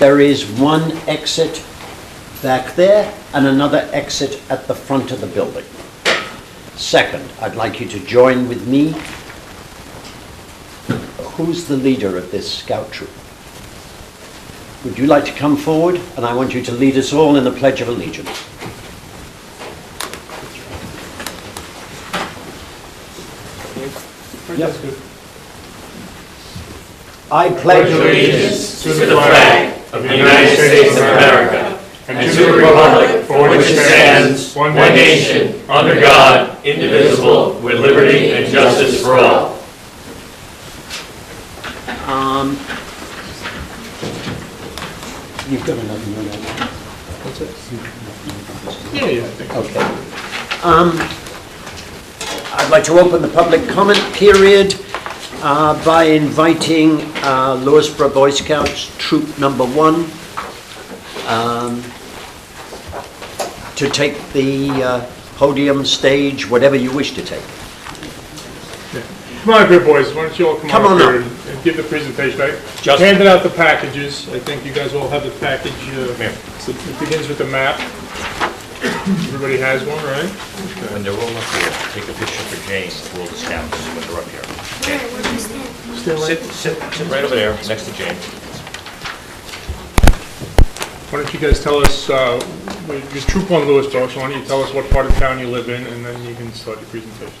there is one exit back there and another exit at the front of the building. Second, I'd like you to join with me. Who's the leader of this scout troop? Would you like to come forward? And I want you to lead us all in the Pledge of Allegiance. Yep. I pledge allegiance to the flag of the United States of America and to the republic for which it stands, one nation, under God, indivisible, with liberty and justice for all. You've got another one. What's it? Yeah, I think. Okay. I'd like to open the public comment period by inviting Lewisboro Boy Scouts Troop Number 1 to take the podium, stage, whatever you wish to take. Come on up here, boys. Why don't you all come on up here and give the presentation. I handed out the packages. I think you guys all have the package. So it begins with the map. Everybody has one, right? When they're all up here, take a picture for Jane for all the scouts when they're up here. Okay. Sit right over there, next to Jane. Why don't you guys tell us, your Troop 1 Lewisboro, so why don't you tell us what part of town you live in, and then you can start your presentation.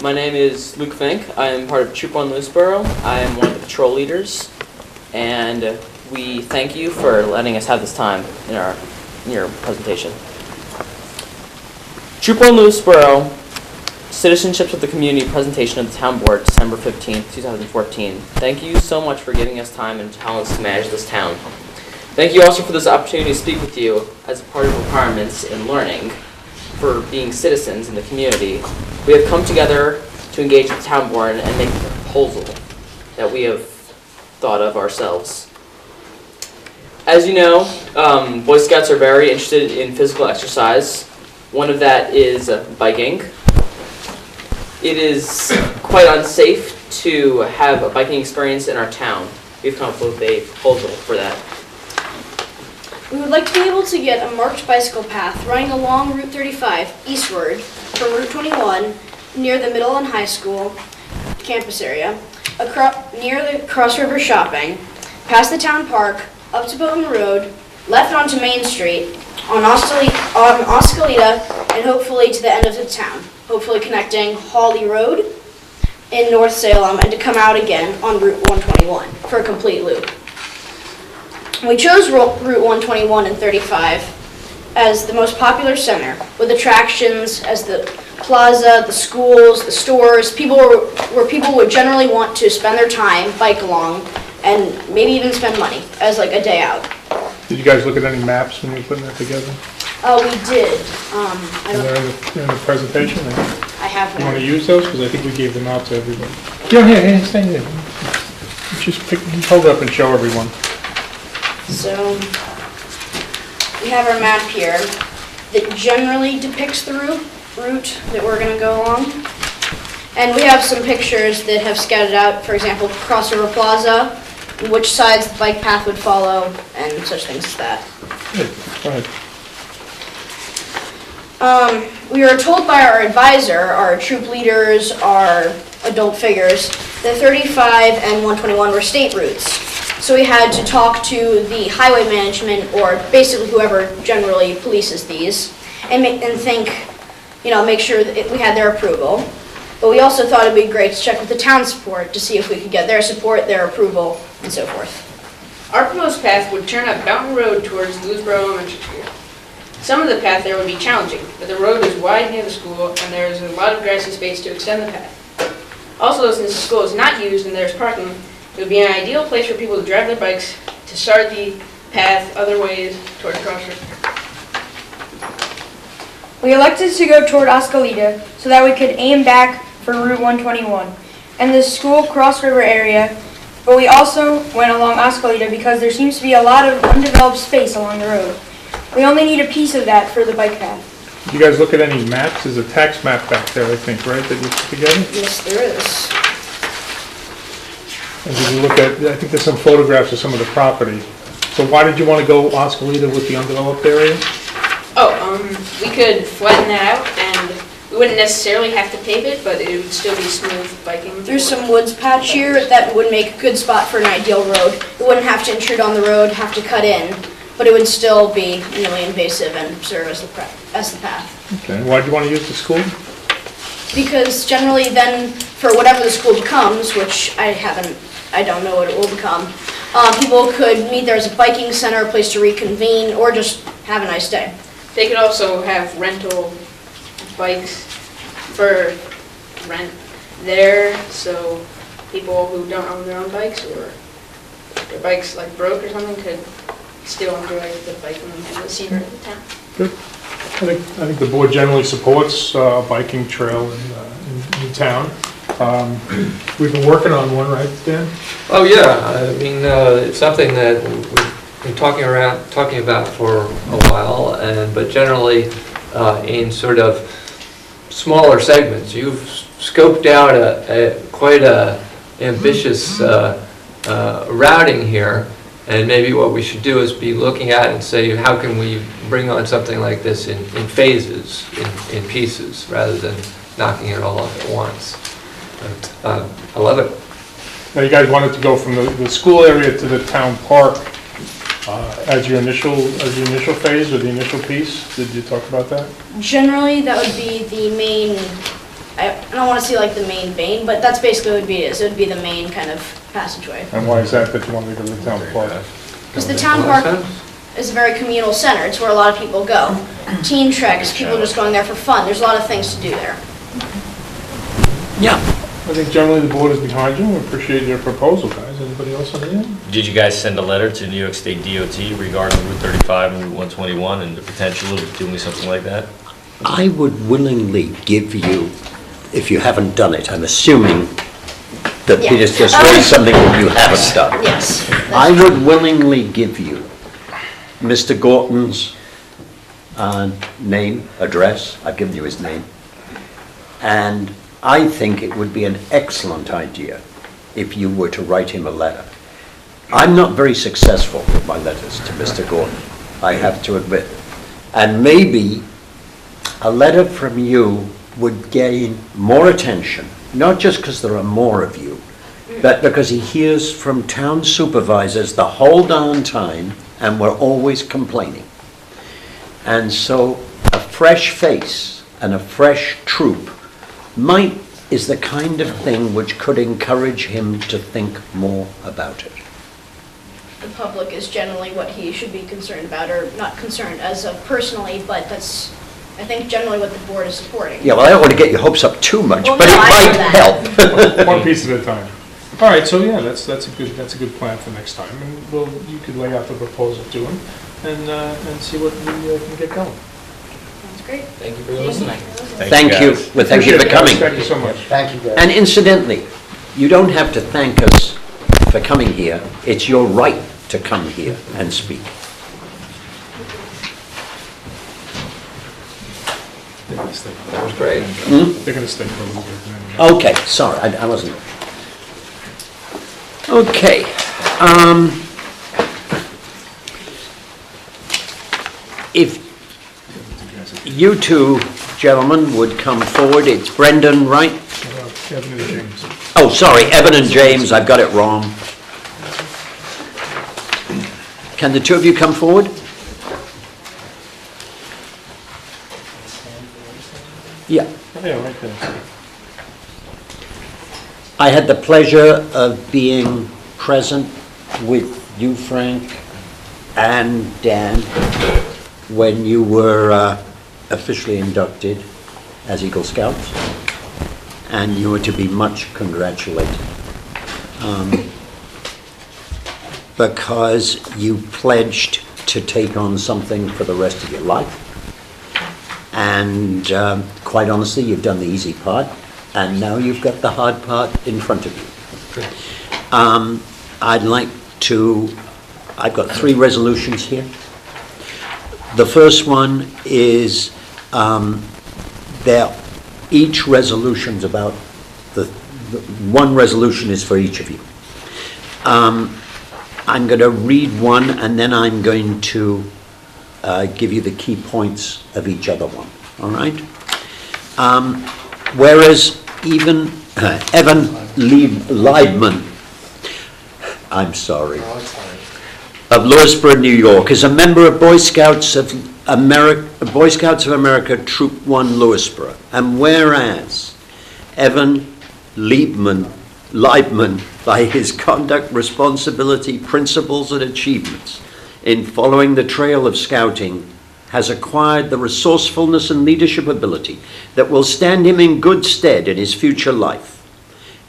My name is Luke Fink. I am part of Troop 1 Lewisboro. I am one of the patrol leaders, and we thank you for letting us have this time in your presentation. Troop 1 Lewisboro, Citizenships of the Community presentation of the Town Board, December 15th, 2014. Thank you so much for giving us time and talents to manage this town. Thank you also for this opportunity to speak with you as a part of requirements in learning for being citizens in the community. We have come together to engage with the Town Board and make a proposal that we have thought of ourselves. As you know, Boy Scouts are very interested in physical exercise. One of that is biking. It is quite unsafe to have a biking experience in our town. We've come up with a proposal for that. We would like to be able to get a marked bicycle path running along Route 35 eastward from Route 21 near the middle and high school campus area, near the Cross River Shopping, past the town park, up to Boatman Road, left onto Main Street, on Oskalita, and hopefully to the end of the town, hopefully connecting Hawley Road in North Salem and to come out again on Route 121 for a complete loop. We chose Route 121 and 35 as the most popular center, with attractions as the plaza, the schools, the stores, where people would generally want to spend their time, bike along, and maybe even spend money as like a day out. Did you guys look at any maps when you were putting that together? We did. They're in the presentation? I have You one. want to use those? Because I think we gave them out to everybody. Yeah, here, stay there. Just hold up and show everyone. So, we have our map here that generally depicts the route that we're going to go along. And we have some pictures that have scouted out, for example, Cross River Plaza, which sides the bike path would follow, and such things as that. Good. Go ahead. We were told by our advisor, our troop leaders, our adult figures, that 35 and 121 were state routes. So we had to talk to the highway management, or basically whoever generally polices these, and make sure that we had their approval. But we also thought it'd be great to check with the town support to see if we could get their support, their approval, and so forth. Our proposed path would turn up Mountain Road towards Lewisboro Elementary School. Some of the path there would be challenging, but the road is wide near the school and there is a lot of grassy space to extend the path. Also, since the school is not used and there's parking, it would be an ideal place for people to drive their bikes to start the path other ways toward Cross River. We elected to go toward Oskalita so that we could aim back for Route 121 and the school Cross River area, but we also went along Oskalita because there seems to be a lot of undeveloped space along the road. We only need a piece of that for the bike path. Did you guys look at any maps? There's a tax map back there, I think, right, that you put together? Yes, there is. And did you look at, I think there's some photographs of some of the property. So why did you want to go Oskalita with the undeveloped area? We could flatten that out, and we wouldn't necessarily have to pave it, but it would still be smooth biking. There's some woods patch here that would make a good spot for an ideal road. It wouldn't have to intrude on the road, have to cut in, but it would still be minimally invasive and serve as the path. Okay, why do you want to use the school? Because generally then, for whatever the school becomes, which I don't know what it will become, people could meet there as a biking center, a place to reconvene, or just have a nice day. They could also have rental bikes for rent there, so people who don't own their own bikes or their bikes like broke or something could still enjoy the biking and the scenery of the town. Good. I think the board generally supports biking trail in town. We've been working on one, right, Dan? Oh, yeah, I mean, it's something that we've been talking about for a while, but generally in sort of smaller segments. You've scoped out quite a ambitious routing here, and maybe what we should do is be looking at and say, how can we bring on something like this in phases, in pieces, rather than knocking it all up at once. But, I love it. Now, you guys wanted to go from the school area to the town park as your initial phase or the initial piece. Did you talk about that? Generally, that would be the main, I don't want to say like the main vein, but that's basically what it would be. It would be the main kind of passageway. And why is that you wanted to go to the town park? Because the town park is a very communal center. It's where a lot of people go. Teen treks, people just going there for fun. There's a lot of things to do there. Yeah. I think generally the board is behind you. We appreciate your proposal, guys. Anybody else on the end? Did you guys send a letter to New York State DOT regarding Route 35 and Route 121 and the potential of doing something like that? I would willingly give you, if you haven't done it, I'm assuming that Yeah. Peter's just raised something that you haven't done. Yes. I would willingly give you Mr. Gorton's name, address. I've given you his name. And I think it would be an excellent idea if you were to write him a letter. I'm not very successful with my letters to Mr. Gorton, I have to admit. And maybe a letter from you would gain more attention, not just because there are more of you, but because he hears from town supervisors the whole darn time, and we're always complaining. And so a fresh face and a fresh troop is the kind of thing which could encourage him to think more about it. The public is generally what he should be concerned about, or not concerned as of personally, but that's, I think, generally what the board is supporting. Yeah, well, I don't want to get your hopes up too much, Well, but no, it I know might that. help. One piece at a time. All right, so yeah, that's a good plan for next time, and you could lay out the proposal to him and see what we can get going. That's great. Thank you for listening. Thank you. guys. Well, thank you for coming. Thank you so much. Thank you, guys. And incidentally, you don't have to thank us for coming here. It's your right to come here and speak. They're gonna stay. That was great. They're gonna stay for a little bit. and then- Okay, sorry, I wasn't. Okay. If you two gentlemen would come forward, it's Brendan, right? Kevin and James. Oh, sorry, Evan and James, I've got it wrong. Can the two of you come forward? Yeah. Yeah, right there. I had the pleasure of being present with you, Frank, and Dan, when you were officially inducted as Eagle Scouts, and you were to be much congratulated. Because you pledged to take on something for the rest of your life. And quite honestly, you've done the easy part, and now you've got the hard part in front of you. I've got 3 resolutions here. The first one is, each resolution's about, one resolution is for each of you. I'm going to read one, and then I'm going to give you the key points of each other one, all right? Whereas Evan Leibman, I'm sorry, of Lewisboro, New York, is a member of Boy Scouts of America, Troop 1, Lewisboro. And whereas Evan Leibman, by his conduct, responsibility, principles, and achievements in following the trail of scouting, has acquired the resourcefulness and leadership ability that will stand him in good stead in his future life.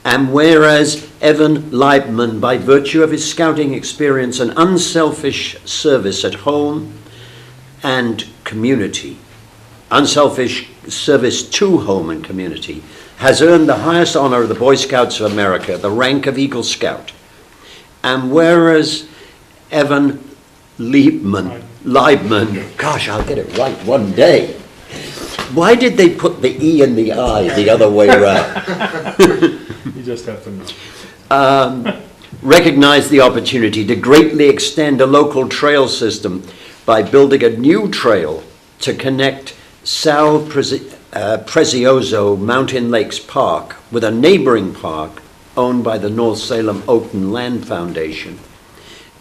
And whereas Evan Leibman, by virtue of his scouting experience and unselfish service at home and community, unselfish service to home and community, has earned the highest honor of the Boy Scouts of America, the rank of Eagle Scout. And whereas Evan Leibman, gosh, I'll get it right one day. Why did they put the E and the I the other way around? You just have to know. Recognized the opportunity to greatly extend a local trail system by building a new trail to connect Sal Prezioso Mountain Lakes Park with a neighboring park owned by the North Salem Oakton Land Foundation.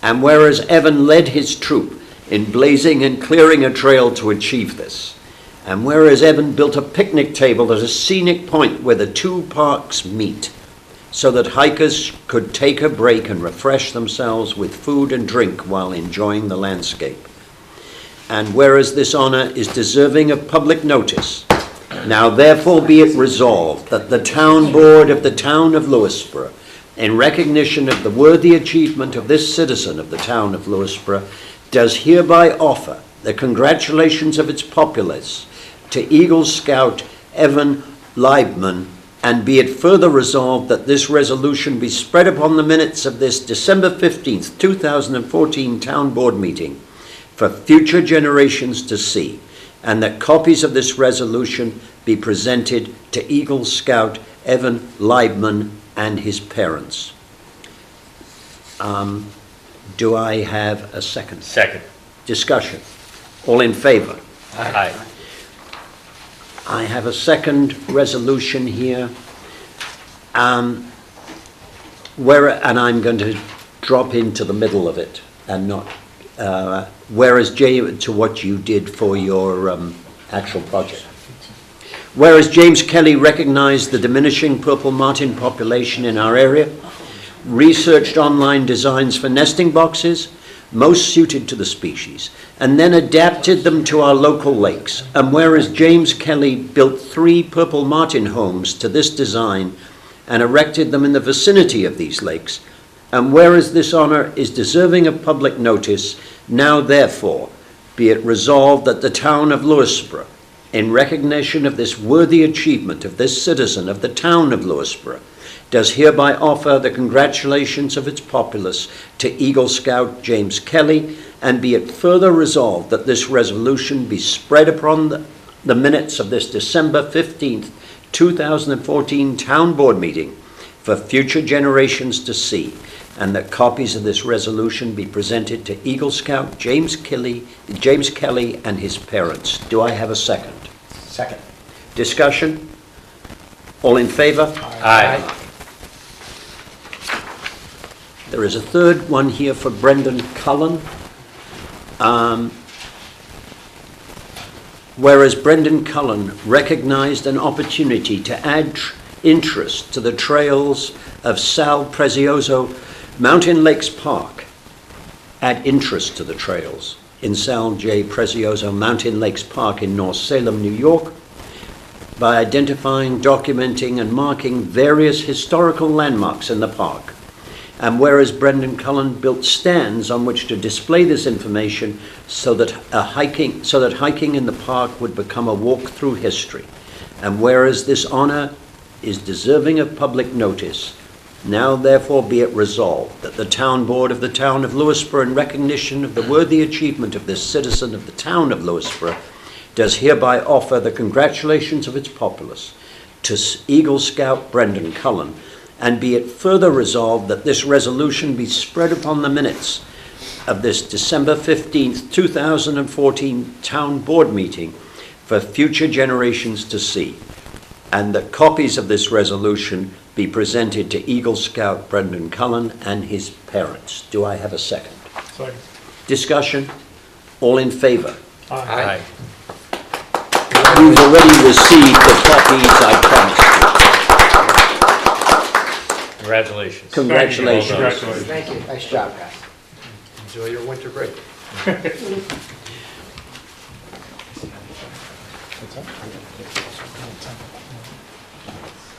And whereas Evan led his troop in blazing and clearing a trail to achieve this, and whereas Evan built a picnic table at a scenic point where the two parks meet, so that hikers could take a break and refresh themselves with food and drink while enjoying the landscape. And whereas this honor is deserving of public notice, now therefore be it resolved that the town board of the town of Lewisboro, in recognition of the worthy achievement of this citizen of the town of Lewisboro, does hereby offer the congratulations of its populace to Eagle Scout Evan Leibman, and be it further resolved that this resolution be spread upon the minutes of this December 15th, 2014 town board meeting for future generations to see, and that copies of this resolution be presented to Eagle Scout Evan Leibman and his parents. Do I have a second? Second. Discussion. All in favor? Aye. I have a second resolution here, and I'm going to drop into the middle of it and not, whereas to what you did for your actual project. Whereas James Kelly recognized the diminishing purple martin population in our area, researched online designs for nesting boxes most suited to the species, and then adapted them to our local lakes. And whereas James Kelly built 3 purple martin homes to this design and erected them in the vicinity of these lakes, and whereas this honor is deserving of public notice, now therefore be it resolved that the town of Lewisboro, in recognition of this worthy achievement of this citizen of the town of Lewisboro, does hereby offer the congratulations of its populace to Eagle Scout James Kelly, and be it further resolved that this resolution be spread upon the minutes of this December 15th, 2014 town board meeting for future generations to see, and that copies of this resolution be presented to Eagle Scout James Kelly and his parents. Do I have a second? Second. Discussion? All in favor? Aye. There is a third one here for Brendan Cullen. Whereas Brendan Cullen recognized an opportunity to add interest to the trails of Sal Prezioso Mountain Lakes Park, add interest to the trails in Sal J. Prezioso Mountain Lakes Park in North Salem, New York, by identifying, documenting, and marking various historical landmarks in the park. And whereas Brendan Cullen built stands on which to display this information so that hiking in the park would become a walk through history. And whereas this honor is deserving of public notice, now therefore be it resolved that the town board of the town of Lewisboro, in recognition of the worthy achievement of this citizen of the town of Lewisboro, does hereby offer the congratulations of its populace to Eagle Scout Brendan Cullen, And be it further resolved that this resolution be spread upon the minutes of this December 15th, 2014 Town Board meeting for future generations to see. And that copies of this resolution be presented to Eagle Scout Brendan Cullen and his parents. Do I have a second? Second. Discussion? All in favor? Aye. You've already received the copies I promised Congratulations. you. Congratulations. Congratulations. Thank you. Nice job, guys. Enjoy your winter break.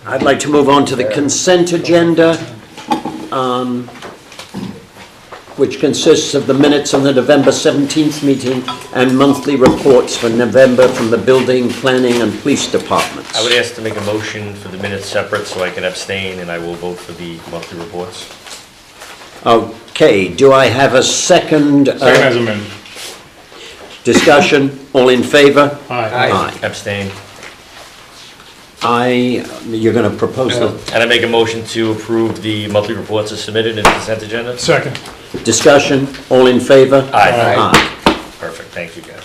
I'd like to move on to the consent agenda, which consists of the minutes on the November 17th meeting and monthly reports for November from the building, planning, and police departments. I would ask to make a motion for the minutes separate so I can abstain, and I will vote for the monthly reports. Okay, do I have a second? Second as amended. Discussion, all in favor? Aye. Abstain. You're going to propose the And I make a motion to approve the monthly reports as submitted in the consent agenda. Second. discussion, all in favor? Aye. Perfect, thank you, guys.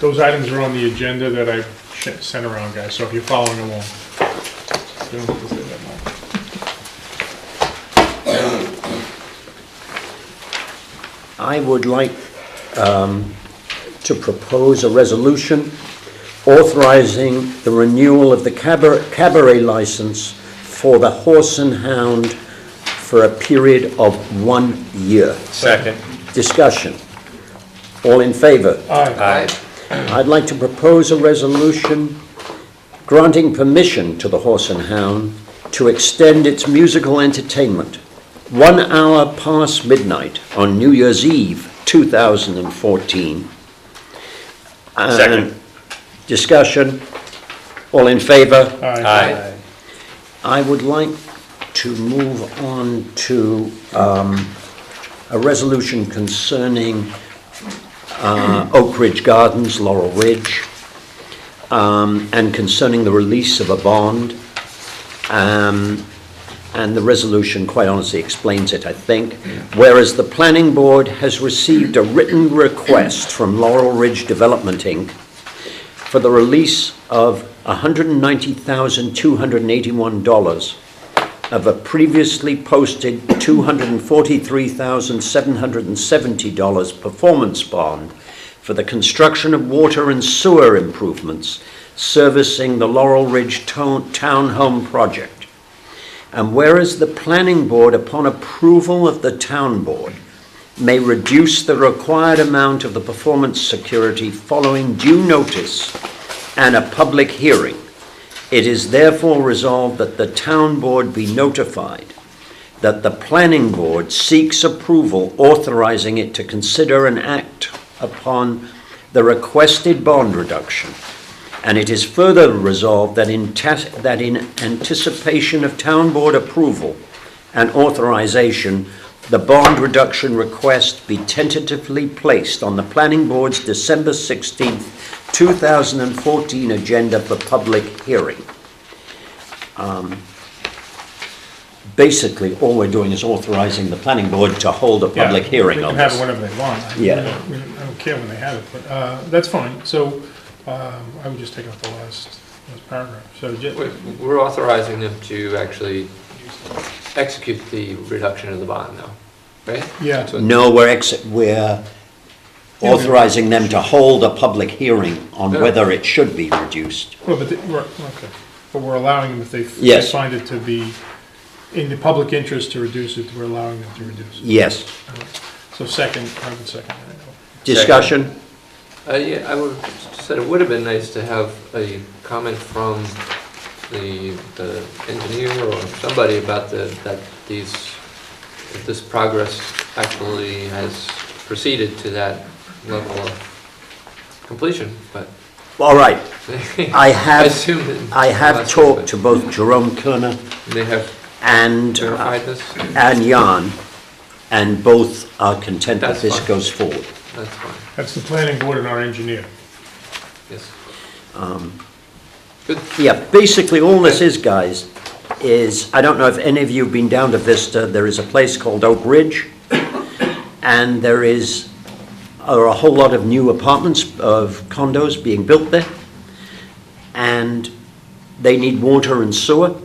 Those items are on the agenda that I sent around, guys, so if you're following along. You don't have to say that now. I would like to propose a resolution authorizing the renewal of the cabaret license for the Horse and Hound for a period of 1 year. Second. Discussion. All in favor? Aye. I'd like to propose a resolution granting permission to the Horse and Hound to extend its musical entertainment 1 hour past midnight on New Year's Eve 2014. Second. Discussion. All in favor? Aye. I would like to move on to a resolution concerning Oak Ridge Gardens, Laurel Ridge, and concerning the release of a bond. And the resolution, quite honestly, explains it, I think. Whereas the Planning Board has received a written request from Laurel Ridge Development, Inc. for the release of $190,281 of a previously posted $243,770 performance bond for the construction of water and sewer improvements servicing the Laurel Ridge Townhome project. And whereas the Planning Board, upon approval of the Town Board, may reduce the required amount of the performance security following due notice and a public hearing, it is therefore resolved that the Town Board be notified that the Planning Board seeks approval authorizing it to consider and act upon the requested bond reduction. And it is further resolved that in anticipation of Town Board approval and authorization, the bond reduction request be tentatively placed on the Planning Board's December 16th, 2014 agenda for public hearing. Basically, all we're doing is authorizing the Planning Board to hold a public hearing on They can have this. it whenever they want. Yeah. I don't care when they have it, but that's fine. So I would just take out the last paragraph. So We're authorizing them to actually execute the reduction of the bond now, right? yeah, No, we're authorizing them to hold a public hearing on whether it should be reduced. well, but okay. But we're allowing them, if they Yes. find it to be in the public interest to reduce it, we're allowing them to reduce it. Yes. So second, I would second. Discussion? Yeah, I would said it would have been nice to have a comment from the engineer or somebody about that this progress actually has proceeded to that level of completion, but All right. I assume that. have talked to both Jerome Kerner They have and verified this? Jan, and both are content that That's this fine. goes forward. That's fine, That's the Planning Board and our engineer. yes. Good. Yeah, basically all this is, guys, is, I don't know if any of you have been down to Vista, there is a place called Oak Ridge, and there are a whole lot of new apartments, of condos being built there, and they need water and sewer.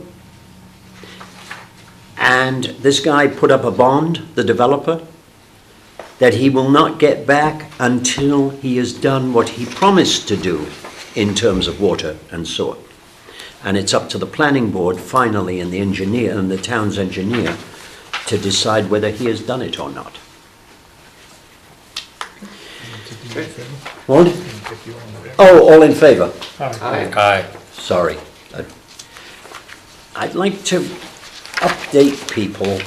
And this guy put up a bond, the developer, that he will not get back until he has done what he promised to do in terms of water and sewer. And it's up to the planning board finally and the engineer and the town's engineer to decide whether he has done it or not. What? Oh, all in favor? Aye. Sorry. I'd like to update people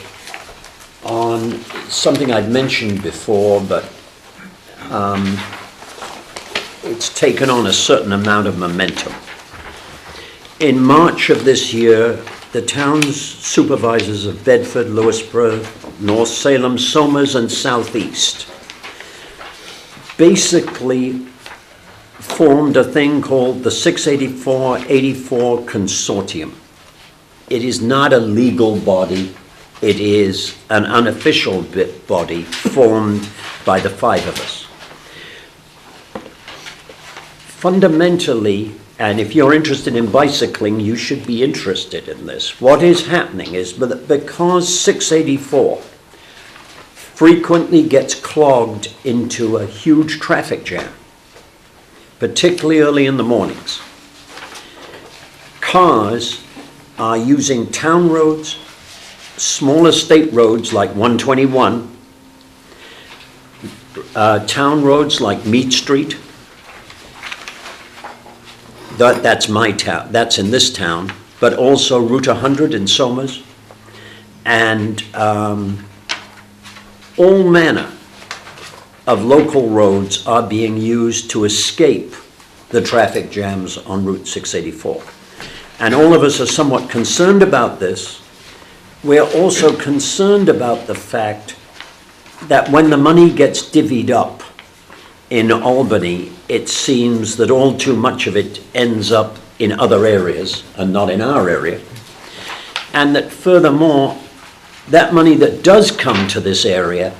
on something I'd mentioned before, but it's taken on a certain amount of momentum. In March of this year, the town's supervisors of Bedford, Lewisboro, North Salem, Somers, and Southeast basically formed a thing called the 684-84 Consortium. It is not a legal body. It is an unofficial body formed by the five of us. Fundamentally, and if you're interested in bicycling, you should be interested in this. What is happening is that because 684 frequently gets clogged into a huge traffic jam, particularly early in the mornings, cars are using town roads, smaller state roads like 121, town roads like Mead Street. That's my town, that's in this town, but also Route 100 in Somers, and all manner of local roads are being used to escape the traffic jams on Route 684. And all of us are somewhat concerned about this. We're also concerned about the fact that when the money gets divvied up in Albany, it seems that all too much of it ends up in other areas and not in our area. And that furthermore, that money that does come to this area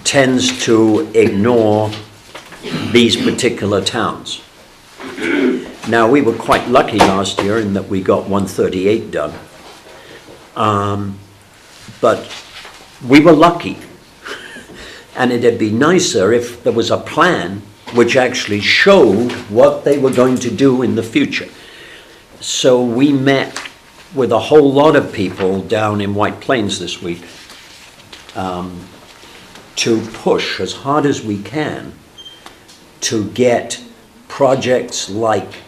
tends to ignore these particular towns. Now, we were quite lucky last year in that we got 138 done. But we were lucky. And it'd be nicer if there was a plan which actually showed what they were going to do in the future. So we met with a whole lot of people down in White Plains this week to push as hard as we can to get projects like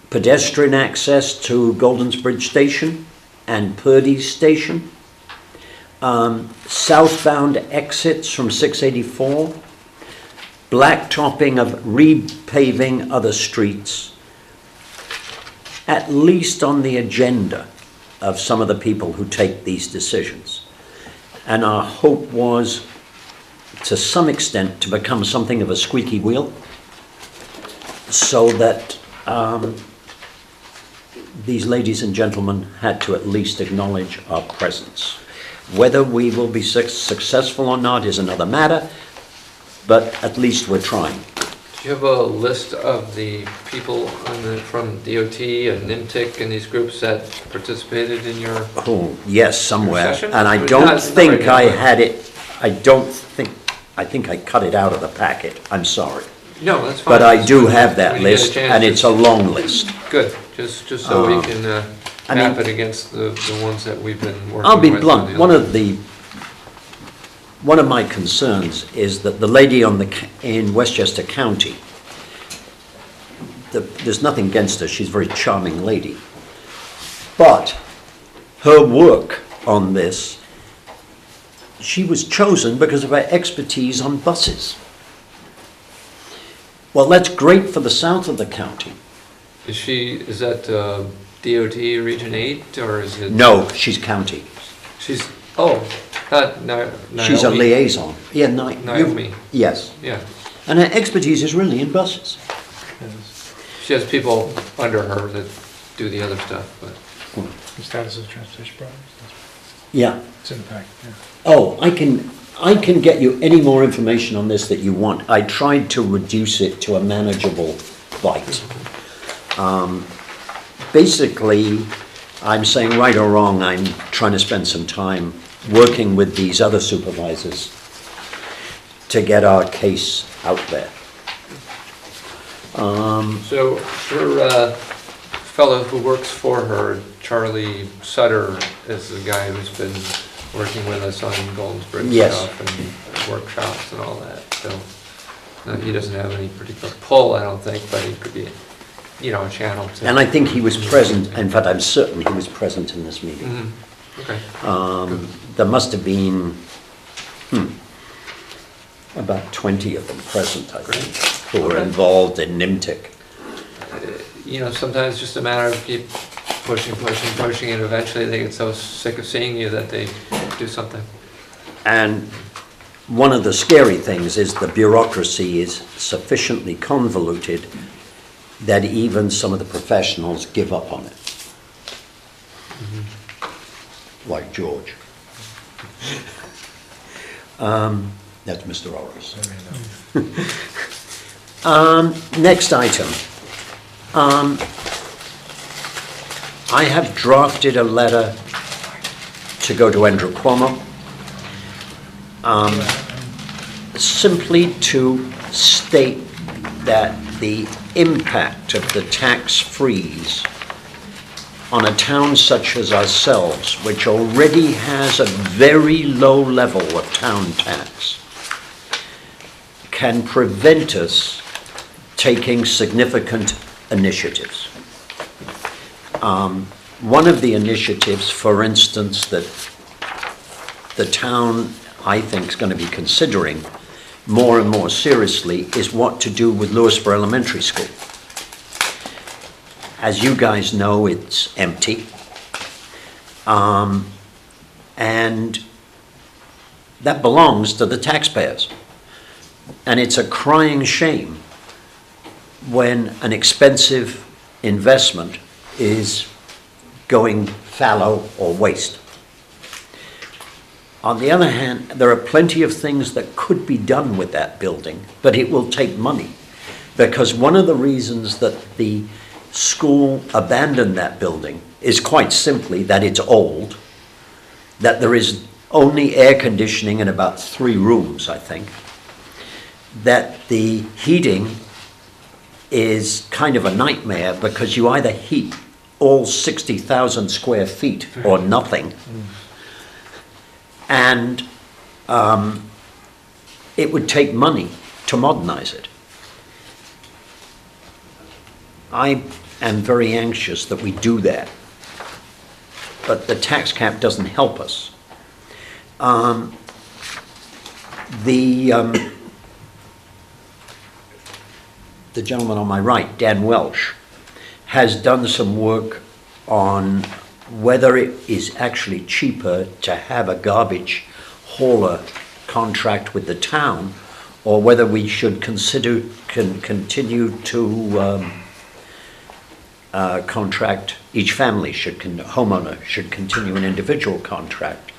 pedestrian access to Golden's Bridge Station and Purdy's Station, southbound exits from 684, blacktopping of repaving other streets, at least on the agenda of some of the people who take these decisions. And our hope was, to some extent, to become something of a squeaky wheel, so that these ladies and gentlemen had to at least acknowledge our presence. Whether we will be successful or not is another matter, but at least we're trying. Do you have a list of the people from DOT and NIMTIC and these groups that participated in your... Oh, yes, somewhere. Session? And I don't think I had it, I think I cut it out of the packet. I'm sorry. No, that's fine. But I do have that When you get a list, chance, and it's a long list. Good, just so we can I mean, map it against the ones that we've been working with. I'll be on blunt. the One other- of my concerns is that the lady in Westchester County, there's nothing against her, she's a very charming lady, but her work on this, she was chosen because of her expertise on buses. Well, that's great for the south of the county. Is that DOT Region 8, or is it? No, she's county. She's, not Naomi. She's a liaison. Yeah, Naomi. Yes. Yeah. And her expertise is really in buses. She has people under her that do the other stuff, but. The status of the transportation problems? Yeah. It's in the packet, yeah. Oh, I can get you any more information on this that you want. I tried to reduce it to a manageable bite. Basically, I'm saying right or wrong, I'm trying to spend some time working with these other supervisors to get our case out there. So her fellow who works for her, Charlie Sutter, is the guy who's been working with us on Goldensburg Yes. stuff and workshops and all that. So he doesn't have any particular pull, I don't think, but he could be, a channel to. And I think he was present, in fact, I'm certain he was present in this meeting. Mhm. Okay. There must have been, about 20 of them present, I think, who were Okay. involved in NIMTIC. Sometimes it's just a matter of keep pushing, and eventually they get so sick of seeing you that they do something. And one of the scary things is the bureaucracy is sufficiently convoluted that even some of the professionals give up on it. Like George. That's Mr. Orris. Next item. I have drafted a letter to go to Andrew Cuomo, simply to state that the impact of the tax freeze on a town such as ourselves, which already has a very low level of town tax, can prevent us taking significant initiatives. One of the initiatives, for instance, that the town, I think, is going to be considering more and more seriously is what to do with Lewisboro Elementary School. As you guys know, it's empty. And that belongs to the taxpayers. And it's a crying shame when an expensive investment is going fallow or waste. On the other hand, there are plenty of things that could be done with that building, but it will take money. Because one of the reasons that the school abandoned that building is quite simply that it's old, that there is only air conditioning in about 3 rooms, I think, that the heating is kind of a nightmare because you either heat all 60,000 square feet or nothing. And it would take money to modernize it. I am very anxious that we do that, but the tax cap doesn't help us. The gentleman on my right, Dan Welsh, has done some work on whether it is actually cheaper to have a garbage hauler contract with the town, or whether we should continue to contract, each family homeowner should continue an individual contract.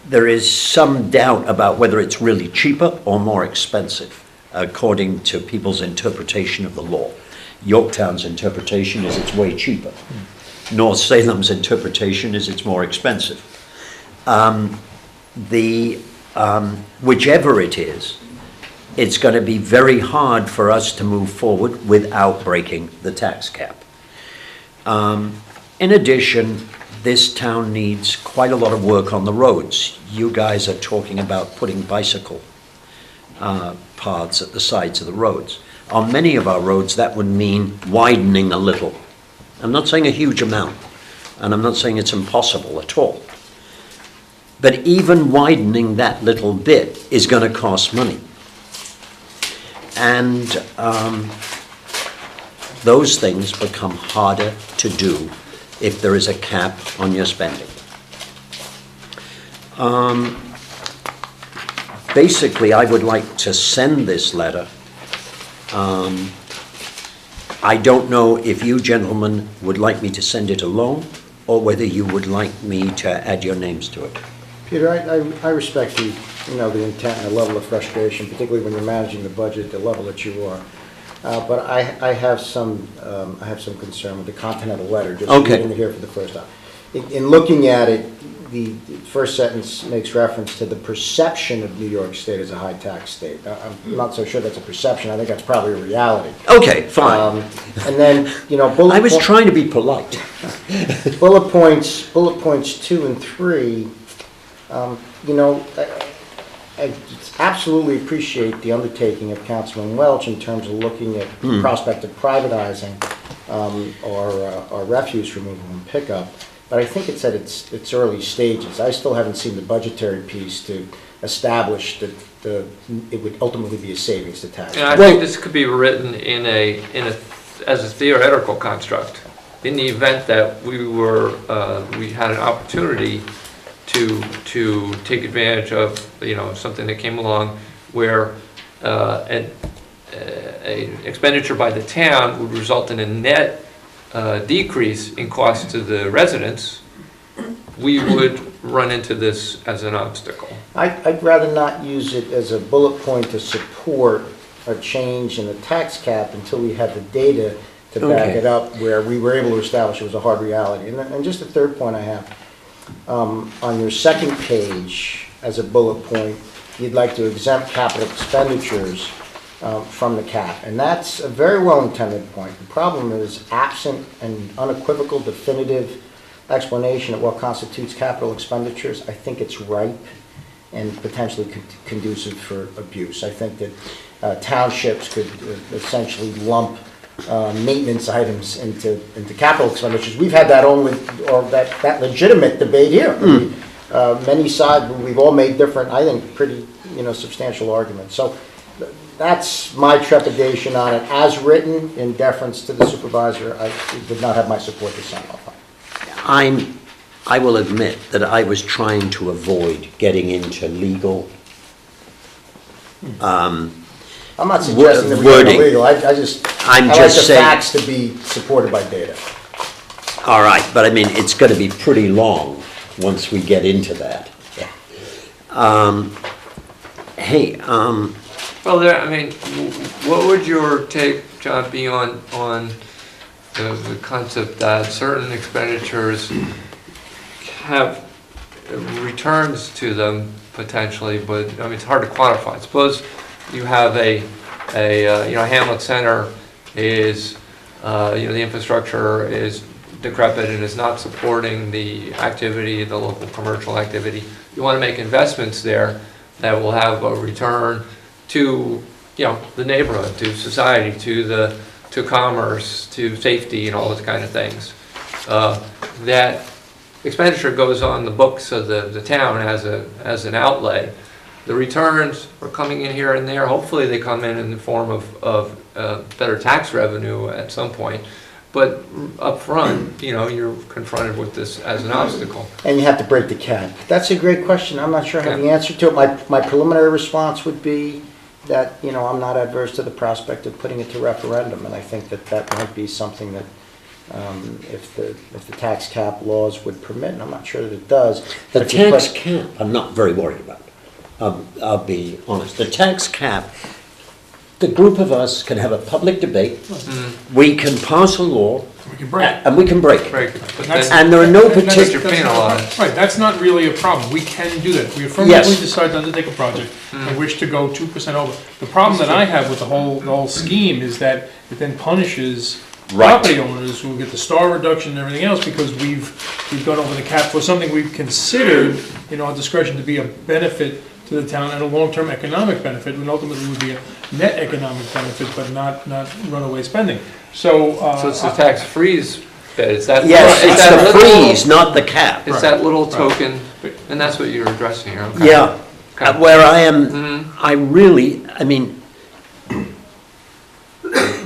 There is some doubt about whether it's really cheaper or more expensive, according to people's interpretation of the law. Yorktown's interpretation is it's way cheaper. North Salem's interpretation is it's more expensive. Whichever it is, it's going to be very hard for us to move forward without breaking the tax cap. In addition, this town needs quite a lot of work on the roads. You guys are talking about putting bicycle paths at the sides of the roads. On many of our roads, that would mean widening a little. I'm not saying a huge amount, and I'm not saying it's impossible at all. But even widening that little bit is going to cost money. And those things become harder to do if there is a cap on your spending. Basically, I would like to send this letter I don't know if you gentlemen would like me to send it along, or whether you would like me to add your names to it. Peter, I respect the, the intent and the level of frustration, particularly when you're managing the budget at the level that you are. But I have some concern with the content of the letter, just Okay. reading it here for the first time. In looking at it, the first sentence makes reference to the perception of New York State as a high-tax state. I'm not so sure that's a perception. I think that's probably a reality. Okay, fine. And then, I was trying to be polite. bullet points 2 and 3, I absolutely appreciate the undertaking of Councilman Welch in terms of looking at the prospect of privatizing our refuse removal and pickup, but I think it's at its early stages. I still haven't seen the budgetary piece to establish that it would ultimately be a savings to taxpayers. And I think this could be written as a theoretical construct. In the event that we had an opportunity to take advantage of, something that came along where an expenditure by the town would result in a net decrease in cost to the residents, we would run into this as an obstacle. I'd rather not use it as a bullet point to support a change in the tax cap until we had the data to back it up, where we were able to establish it was a hard reality. And just the third point I have, on your second page, as a bullet point, you'd like to exempt capital expenditures from the cap. And that's a very well-intended point. The problem is, absent an unequivocal, definitive explanation of what constitutes capital expenditures, I think it's ripe and potentially conducive for abuse. I think that townships could essentially lump maintenance items into capital expenditures. We've had that that legitimate debate here. Many sides, we've all made different, I think, pretty substantial arguments. So that's my trepidation on it. As written, in deference to the supervisor, I did not have my support to sign off on. I will admit that I was trying to avoid getting into legal I'm not suggesting that we go illegal. I like the facts to be supported by data. All right, but I mean, it's going to be pretty long once we get into that. Well, what would your take, John, be on the concept that certain expenditures have returns to them potentially, but it's hard to quantify. Suppose you have a Hamlet Center is the infrastructure is decrepit and is not supporting the activity, the local commercial activity. You want to make investments there that will have a return to the neighborhood, to society, to commerce, to safety, and all those kind of things. That expenditure goes on the books of the town as an outlay. The returns are coming in here and there. Hopefully they come in the form of better tax revenue at some point. But up front, you're confronted with this as an obstacle. And you have to break the cap. That's a great question. I'm not sure I have the answer to it. My preliminary response would be that, I'm not adverse to the prospect of putting it to referendum. And I think that might be something that if the tax cap laws would permit, and I'm not sure that it does. The tax cap, I'm not very worried about. I'll be honest. The tax cap, the group of us can have a public debate. We can pass a law. We can break it. And we can break it. But that's- And there are no that's- particular... that's not- Right, that's not really a problem. We can do that. We affirmatively decide to undertake a project in which to go 2% over. The problem that I have with the whole scheme is that it then punishes property owners who get the star reduction and everything else because we've gone over the cap for something we've considered, our discretion to be a benefit to the town and a long-term economic benefit, and ultimately would be a net economic benefit, but not runaway spending. So it's the tax freeze bit. It's that. Yes, it's it's that the freeze, not the cap. It's that little token, and that's what you're addressing here. Okay. Yeah, Okay. where I am,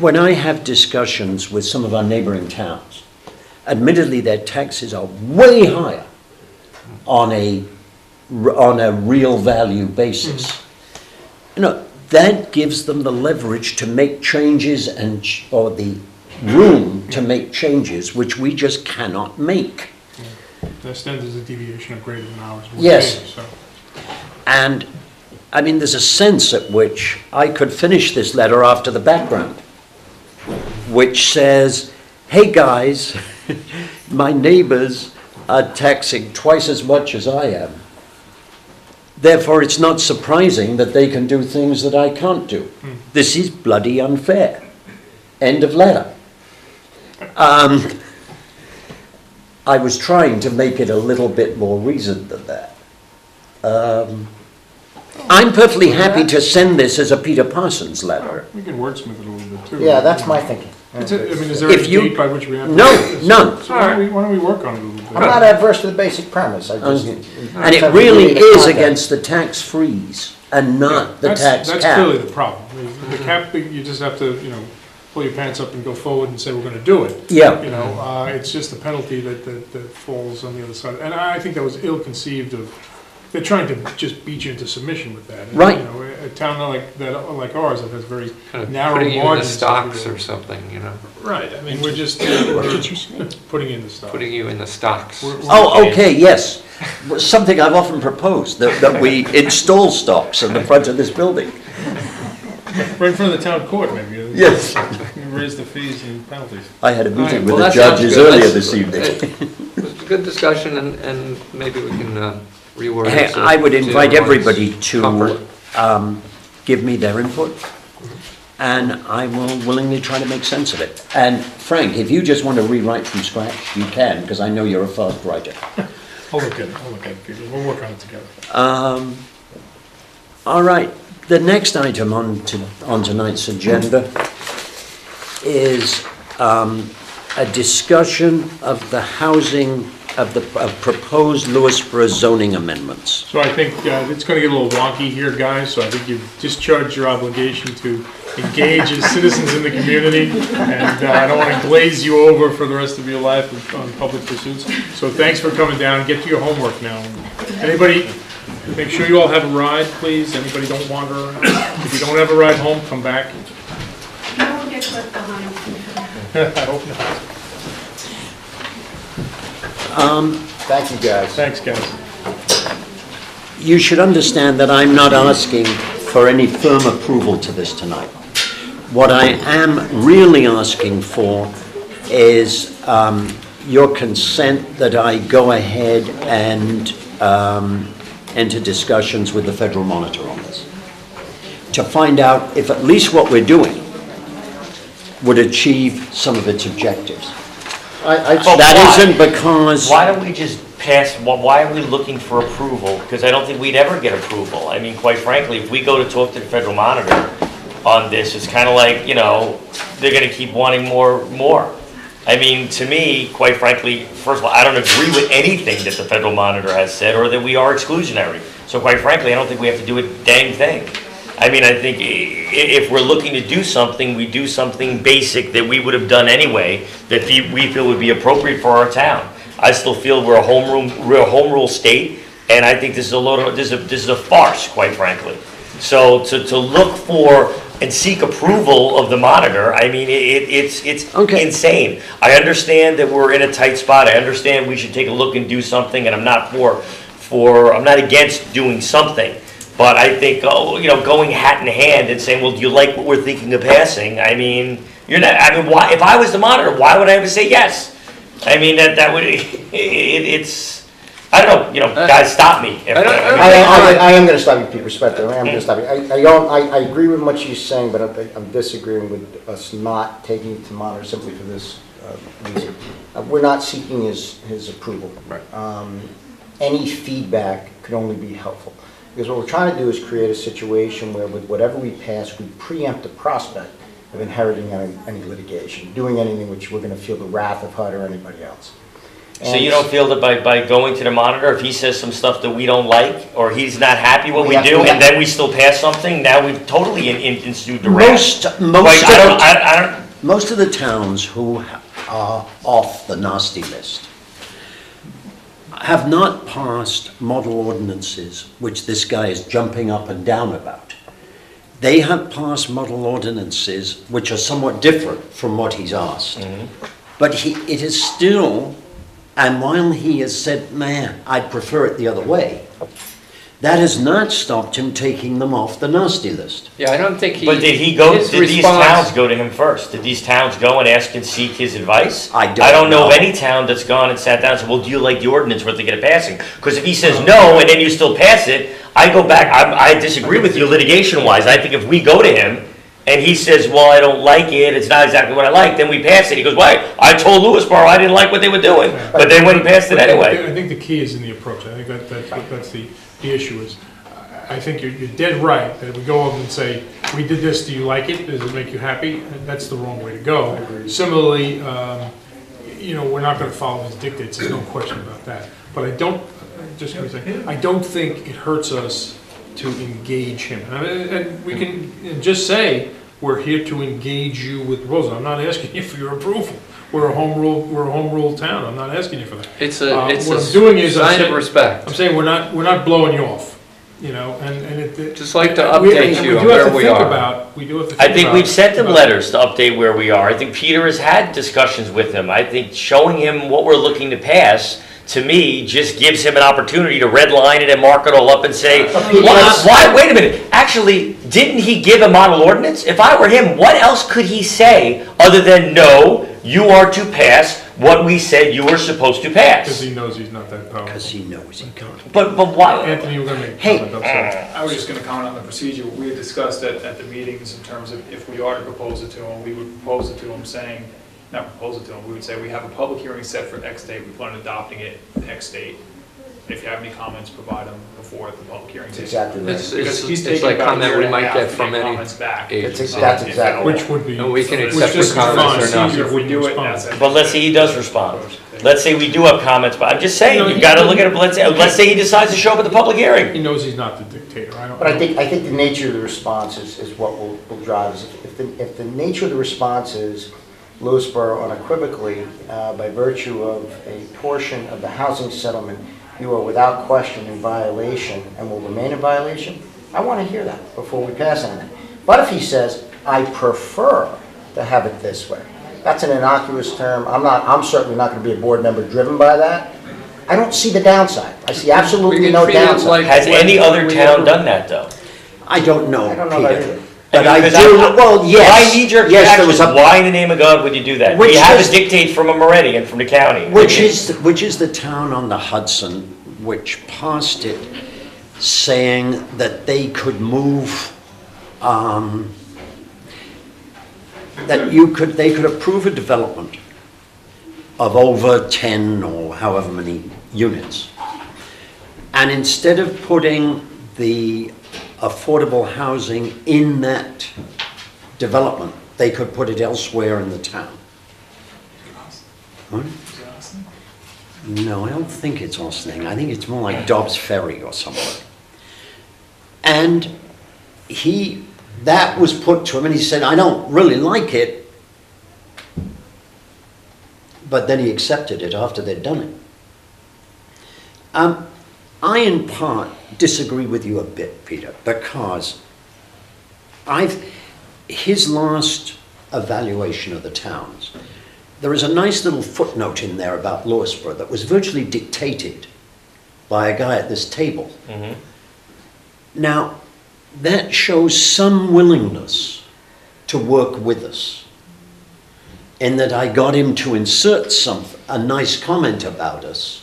when I have discussions with some of our neighboring towns, admittedly their taxes are way higher on a real value basis. That gives them the leverage to make changes or the room to make changes which we just cannot make. Their standards of deviation are greater than ours. Yes. So. And, I mean, there's a sense at which I could finish this letter after the background, which says, hey guys, my neighbors are taxing twice as much as I am. Therefore, it's not surprising that they can do things that I can't do. This is bloody unfair. End of letter. I was trying to make it a little bit more reasoned than that. I'm perfectly happy to send this as a Peter Parsons letter. We can wordsmith it a little bit too. Yeah, that's my thinking. Is there If a you- date by which we have to? No, do this? none. So why don't we work on it a little bit? I'm not adverse to the basic premise, I just. And it really is against the tax freeze and not the tax That's cap. clearly the problem. The cap, you just have to, pull your pants up and go forward and say, we're gonna do it. Yeah. It's just a penalty that falls on the other side. And I think that was ill-conceived of, they're trying to just beat you into submission with that. And, Right. A town like ours that has very Kind of narrow putting you in the margins. stocks or something, Right, I mean, we're just, putting in the stocks. putting you in the stocks. Oh, okay, yes. Something I've often proposed, that we install stocks in the front of this building. Right in front of the town court, maybe. Yes. Raise the fees and penalties. I had a All right, meeting well, with the that sounds judges good. earlier Let's- this evening. It was a good discussion, and maybe we can reword Hey, it. so I would to invite everyone's everybody to comfort. give me their input, and I will willingly try to make sense of it. And Frank, if you just want to rewrite from scratch, you can, because I know you're a fast writer. I'll look at it, Peter. We'll work on it together. All right, the next item on tonight's agenda is a discussion of the housing, of proposed Lewisboro zoning amendments. So I think it's going to get a little wonky here, guys, so I think you've discharged your obligation to engage as citizens in the community, and I don't want to glaze you over for the rest of your life on public pursuits. So thanks for coming down. Get to your homework now. Anybody, make sure you all have a ride, please. Anybody don't wander around. If you don't have a ride home, come back. No one gets left behind. I hope not. Thank you, guys. Thanks, guys. You should understand that I'm not asking for any firm approval to this tonight. What I am really asking for is your consent that I go ahead and enter discussions with the Federal Monitor on this, to find out if at least what we're doing would achieve some of its objectives. But That why? isn't because... Why don't we just pass, why are we looking for approval? Because I don't think we'd ever get approval. I mean, quite frankly, if we go to talk to the Federal Monitor on this, it's kind of like, they're going to keep wanting more. I mean, to me, quite frankly, first of all, I don't agree with anything that the Federal Monitor has said or that we are exclusionary. So quite frankly, I don't think we have to do a dang thing. I mean, I think if we're looking to do something, we do something basic that we would have done anyway, that we feel would be appropriate for our town. I still feel we're a home rule state, and I think this is a farce, quite frankly. So to look for and seek approval of the monitor, I mean, it's Okay. insane. I understand that we're in a tight spot. I understand we should take a look and do something, and I'm not I'm not against doing something. But I think, going hat in hand and saying, well, do you like what we're thinking of passing? I mean, why, if I was the monitor, why would I ever say yes? I mean, that would, it's, I don't know, guys, stop me. I am going to stop you, Pete, respectfully. I am going to stop you. I agree with what she's saying, but I'm disagreeing with us not taking it to monitor simply for this reason. We're not seeking his approval. Right. Any feedback could only be helpful. Because what we're trying to do is create a situation where with whatever we pass, we preempt the prospect of inheriting any litigation, doing anything which we're going to feel the wrath of HUD or anybody else. So you don't feel that by going to the monitor, if he says some stuff that we don't like, or he's not happy what we do, and then we still pass something, now we've totally instituted the wrath. Most of the towns who are off the nasty list have not passed model ordinances, which this guy is jumping up and down about, They have passed model ordinances which are somewhat different from what he's asked. But it is still, and while he has said, man, I'd prefer it the other way, that has not stopped him taking them off the nasty list. Yeah, I don't think he. But did these towns go to him first? Did these towns go and ask and seek his advice? I don't I don't know know. of any town that's gone and sat down and said, well, do you like the ordinance worth to get it passing? Because if he says no, and then you still pass it, I go back, I disagree with you litigation-wise. I think if we go to him, and he says, well, I don't like it, it's not exactly what I like, then we pass it. He goes, why? I told Lewisboro I didn't like what they were doing, but they went and passed it anyway. I think the key is in the approach. I think that's the issue is, I think you're dead right, that we go over and say, we did this, do you like it? Does it make you happy? And that's the wrong way to go. Similarly, we're not gonna follow his dictates, there's no question about that. But I don't think it hurts us to engage him. And we can just say, we're here to engage you with proposals. I'm not asking you for your approval. We're a home rule town. I'm not asking you for that. It's what I'm a doing is sign of respect. I'm saying we're not blowing you off, Just like to update you on where we are. We do have to think about. I think we've sent him letters to update where we are. I think Peter has had discussions with him. I think showing him what we're looking to pass, to me, just gives him an opportunity to redline it and mark it all up and say, why, wait a minute, actually, didn't he give a model ordinance? If I were him, what else could he say other than, no, you are to pass what we said you were supposed to pass? Because he knows he's not that powerful. Because he knows he can't. But why? Anthony, you were going to make a Hey, comment, I'm sorry. I was just going to comment on the procedure. We had discussed at the meetings in terms of if we are to propose it to him, we would propose it to him saying, not propose it to him, we would say we have a public hearing set for X date, we plan on adopting it X date. If you have any comments, provide them before the public hearing. That's exactly right. It's like comment we might get from any comments back. agency. That's exactly Which would be. And we can which accept just the comments or responds, not. easier If we do it, respond. that's. But let's say he does respond. Let's say we do have comments, but I'm just saying, you've got to look at it, let's say he decides to show up at the public hearing. He knows he's not the dictator, I don't. But I think the nature of the response is what will drive us. If the nature of the response is Lewisboro unequivocally, by virtue of a portion of the housing settlement, you are without question in violation and will remain in violation, I want to hear that before we pass anything. But if he says, I prefer to have it this way, that's an innocuous term. I'm certainly not going to be a board member driven by that. I don't see the downside. I see absolutely no downside. Has any other town done that, though? I don't know, I don't know about Peter. either. But I Because do, well, yes. My knee-jerk Yes, there reaction was is, a, why in the name of God would you do that? Which We have is- a dictate from them already and from the county. which is the town on the Hudson which passed it, saying that they could move, they could approve a development of over 10 or however many units. And instead of putting the affordable housing in that development, they could put it elsewhere in the town. What? No, I don't think it's Austining. I think it's more like Dobbs Ferry or somewhere. And that was put to him and he said, I don't really like it. But then he accepted it after they'd done it. I, in part, disagree with you a bit, Peter, because his last evaluation of the towns, there is a nice little footnote in there about Lewisboro that was virtually dictated by a guy at this table. Mhm. Now, that shows some willingness to work with us, in that I got him to insert a nice comment about us.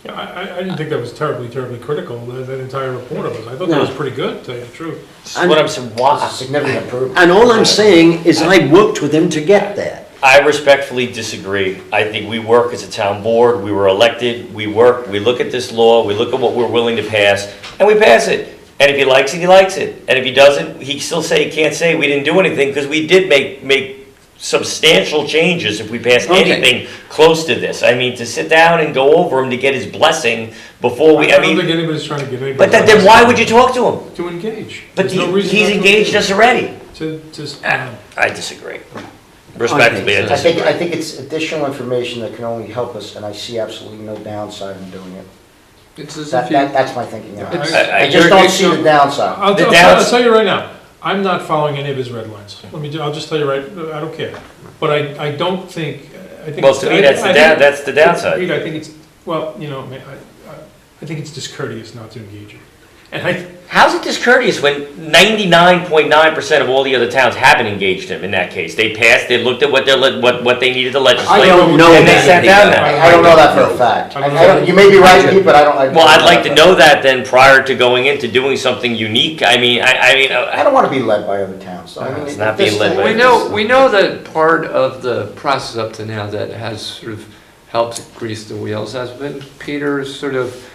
Yeah, I didn't think that was terribly critical, that entire report of us. I thought that was pretty good, to tell you the truth. That's what I'm saying, It's a why? significant improvement. And all I'm saying is I worked with him to get there. I respectfully disagree. I think we work as a town board, we were elected, we work, we look at this law, we look at what we're willing to pass, and we pass it. And if he likes it, he likes it. And if he doesn't, he can still say, he can't say we didn't do anything, because we did make substantial changes if we pass Okay. anything close to this. I mean, to sit down and go over him to get his blessing before we, I I don't think mean, anybody's trying to get anybody. but then why would you talk to him? To engage. But There's no reason he's not to engaged engage. us already. To I disagree. Respectfully, I I disagree. think it's additional information that can only help us, and I see absolutely no downside in doing it. It's as if That's you, my thinking. on it. It's- I just don't see the downside. I'll The tell downs- I'll tell you right now, I'm not following any of his red lines. I'll just tell you right, I don't care. But I don't think, I think. Well, to me, that's the downside. I think it's, well, you know, I think it's discourteous not to engage him. And How's it discourteous when 99.9% of all the other towns haven't engaged him in that case? They passed, they looked at what they needed to legislate. I don't know and they that. sat down there. I don't know that for a fact. You may be right, Pete, but I don't. Well, I'd like to know that then prior to going into doing something unique. I mean, I don't want to be led by other towns. So, I mean, It's not being led by We know that part of the process up to now that has sort of helped grease the wheels has been Peter's sort of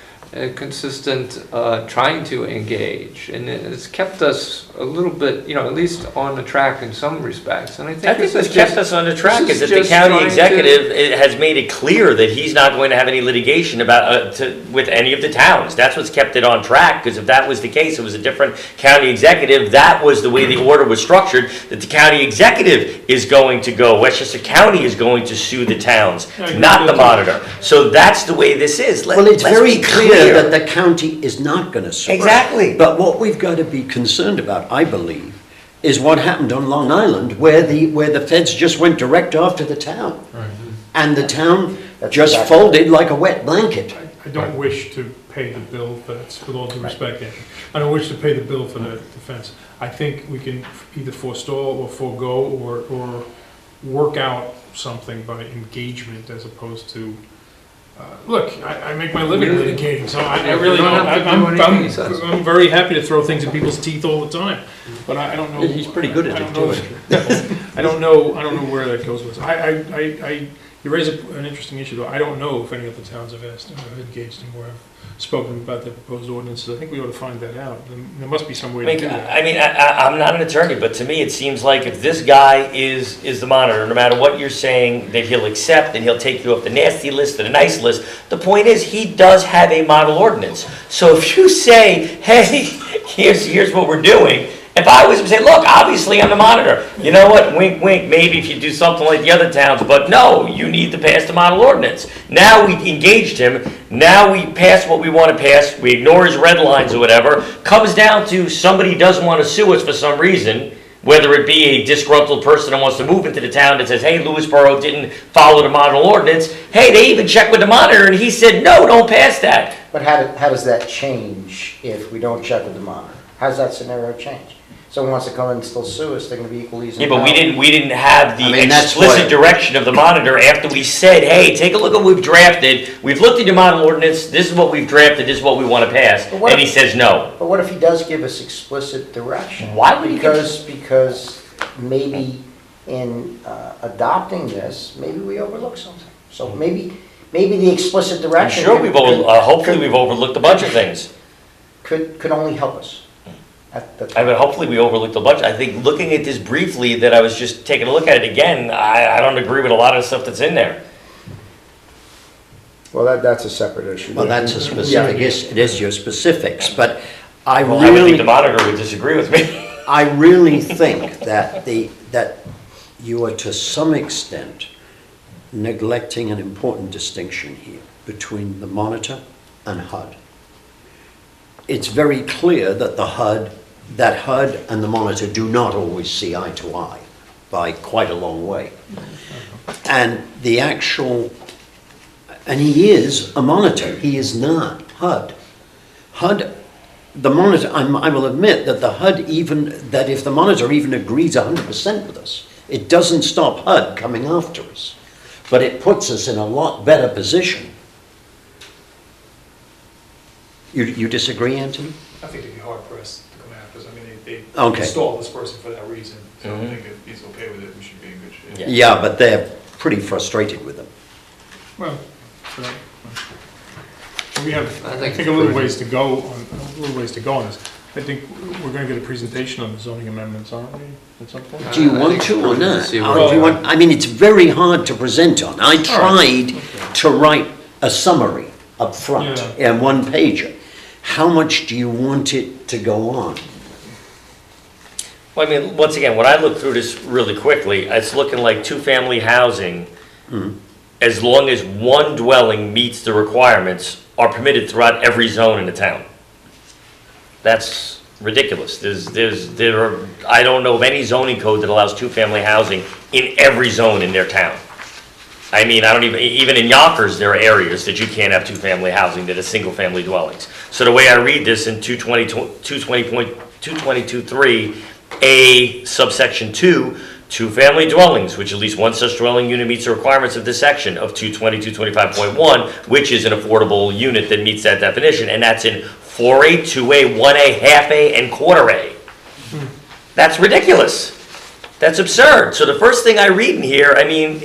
consistent trying to engage, and it's kept us a little bit, you know, at least on the track in some respects. And I think what's kept us on the track is that the county executive has made it clear that he's not going to have any litigation about with any of the towns. That's what's kept it on track, because if that was the case, it was a different county executive. That was the way the order was structured, that the county executive is going to go. Westchester County is going to sue the towns, not the monitor. So that's the way this is. Well, it's very clear that the county is not going to sue. Exactly. But what we've got to be concerned about, I believe, is what happened on Long Island, where the feds just went direct after the town. Right. And the town just folded like a wet blanket. I don't wish to pay the bill, that's with all due respect, Anthony. I don't wish to pay the bill for the defense. I think we can either forestall or forego or work out something by engagement as opposed to, look, I make my living litigating, so I really don't, I'm very happy to throw things in people's teeth all the time, but I don't know. He's pretty good at it, too. I don't know where that goes with it. You raise an interesting issue, though. I don't know if any of the towns have asked, have engaged him, or have spoken about their proposed ordinances. I think we ought to find that out. There must be some way to do that. I mean, I'm not an attorney, but to me, it seems like if this guy is the monitor, no matter what you're saying, that he'll accept and he'll take you up the nasty list to the nice list. The point is, he does have a model ordinance. So if you say, hey, here's what we're doing, if I was to say, look, obviously I'm the monitor, you know what, wink, wink, maybe if you do something like the other towns, but no, you need to pass the model ordinance. Now we engaged him, now we pass what we want to pass, we ignore his red lines or whatever, comes down to somebody doesn't want to sue us for some reason, whether it be a disgruntled person that wants to move into the town that says, hey, Lewisboro didn't follow the model ordinance, hey, they even checked with the monitor and he said, no, don't pass that. But how does that change if we don't check with the monitor? How does that scenario change? Someone wants to come in and still sue us, they're going to be equally as Yeah, but empowered. we didn't have the that's explicit what- direction of the monitor after we said, hey, take a look at what we've drafted. We've looked at your model ordinance. This is what we've drafted. This is what we want to pass. But what And he if- says no. But what if he does give us explicit direction? Why would he give- Because maybe in adopting this, maybe we overlook something. So maybe the explicit I'm direction. sure hopefully we've overlooked a bunch of things. Could only help us at the I time. mean, hopefully we overlooked a bunch. I think looking at this briefly, that I was just taking a look at it again, I don't agree with a lot of the stuff that's in there. Well, that's a separate issue. Well, that's a specific, it is your specifics, but I Well, I would think the really, monitor would disagree with me. I really think that you are to some extent neglecting an important distinction here between the monitor and HUD. It's very clear that HUD and the monitor do not always see eye to eye by quite a long way. And and he is a monitor, he is not HUD. The monitor, I will admit that that if the monitor even agrees 100% with us, it doesn't stop HUD coming after us. But it puts us in a lot better position. You disagree, Anthony? I think they'd be hard pressed to come after us. I mean, they Okay. installed this person for that reason. So I think if he's okay with it, we should be in good shape. Yeah, but they're pretty frustrated with them. Well, we have, I I think think, a little ways to go on this. I think we're going to get a presentation on the zoning amendments, aren't we, at some point? Do you I want think to we're or gonna not? see Or where do you we are. want, I mean, it's very hard to present on. I tried to write a summary up front, and one pager. How much do you want it to go on? Well, I mean, once again, when I look through this really quickly, it's looking like two-family housing, as long as one dwelling meets the requirements, are permitted throughout every zone in the town. That's ridiculous. I don't know of any zoning code that allows two-family housing in every zone in their town. I mean, I don't even in Yonkers, there are areas that you can't have two-family housing that are single-family dwellings. So the way I read this in 220.222.3, subsection 2, two-family dwellings, which at least one such dwelling unit meets the requirements of this section of 220.225.1, which is an affordable unit that meets that definition, and that's in 4A, 2A, 1A, half A, and quarter A. That's ridiculous. That's absurd. So the first thing I read in here, I mean,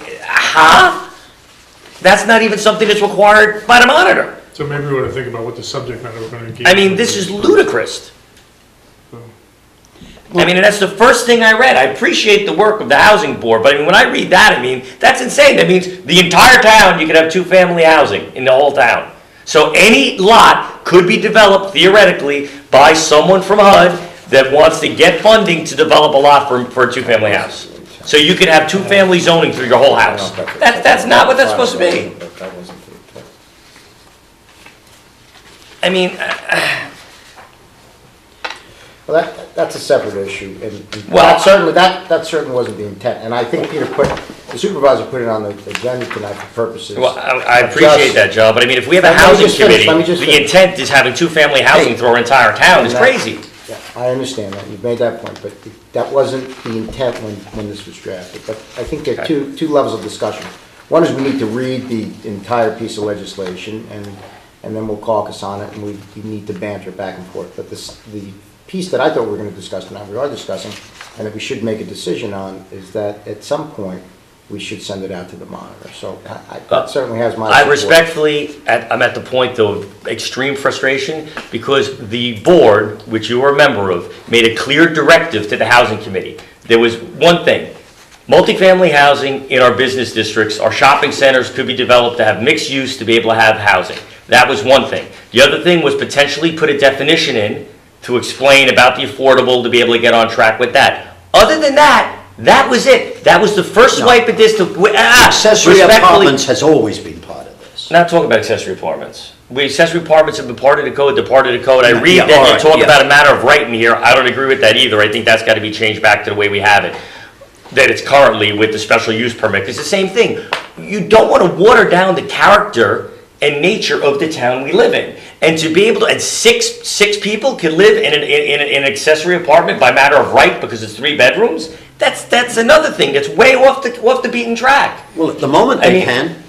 That's not even something that's required by the monitor. So maybe we ought to think about what the subject matter we're going to engage. I mean, this is ludicrous. I mean, and that's the first thing I read. I appreciate the work of the housing board, but I mean, when I read that, I mean, that's insane. That means the entire town, you could have two-family housing in the whole town. So any lot could be developed theoretically by someone from HUD that wants to get funding to develop a lot for a two-family house. So you could have two-family zoning through your whole house. That's not what that's supposed to be. I mean, well, that's a separate issue, and Well, that certainly wasn't the intent, and I think the supervisor put it on the agenda tonight for purposes. well, I appreciate that, Joe, but I mean, if we have a Let me housing just finish, committee, let me just the finish. intent is having two-family housing through our entire town is And that- crazy. Yeah, I understand that, you've made that point, but that wasn't the intent when this was drafted. But I think there are two levels of discussion. One is we need to read the entire piece of legislation, and then we'll caucus on it, and we need to banter back and forth. But the piece that I thought we were going to discuss tonight, we are discussing, and that we should make a decision on, is that at some point, we should send it out to the monitor. So that certainly has my I support. respectfully, I'm at the point of extreme frustration because the board, which you are a member of, made a clear directive to the housing committee. There was one thing, multifamily housing in our business districts, our shopping centers could be developed to have mixed use to be able to have housing. That was one thing. The other thing was potentially put a definition in to explain about the affordable to be able to get on track with that. Other than that, that was it. That was the first swipe at this. Accessory apartments has always been part of this. Not talking about accessory apartments. Accessory apartments have been part of the code, they're part of the code. I read Yeah, that all you right, talk yeah. about a matter of right in here. I don't agree with that either. I think that's got to be changed back to the way we have it. That it's currently with the special use permit. It's the same thing. You don't want to water down the character and nature of the town we live in. And to be able to, and six people can live in an accessory apartment by matter of right because it's 3 bedrooms, that's another thing that's way off the beaten track. Well, at the moment I they mean, can.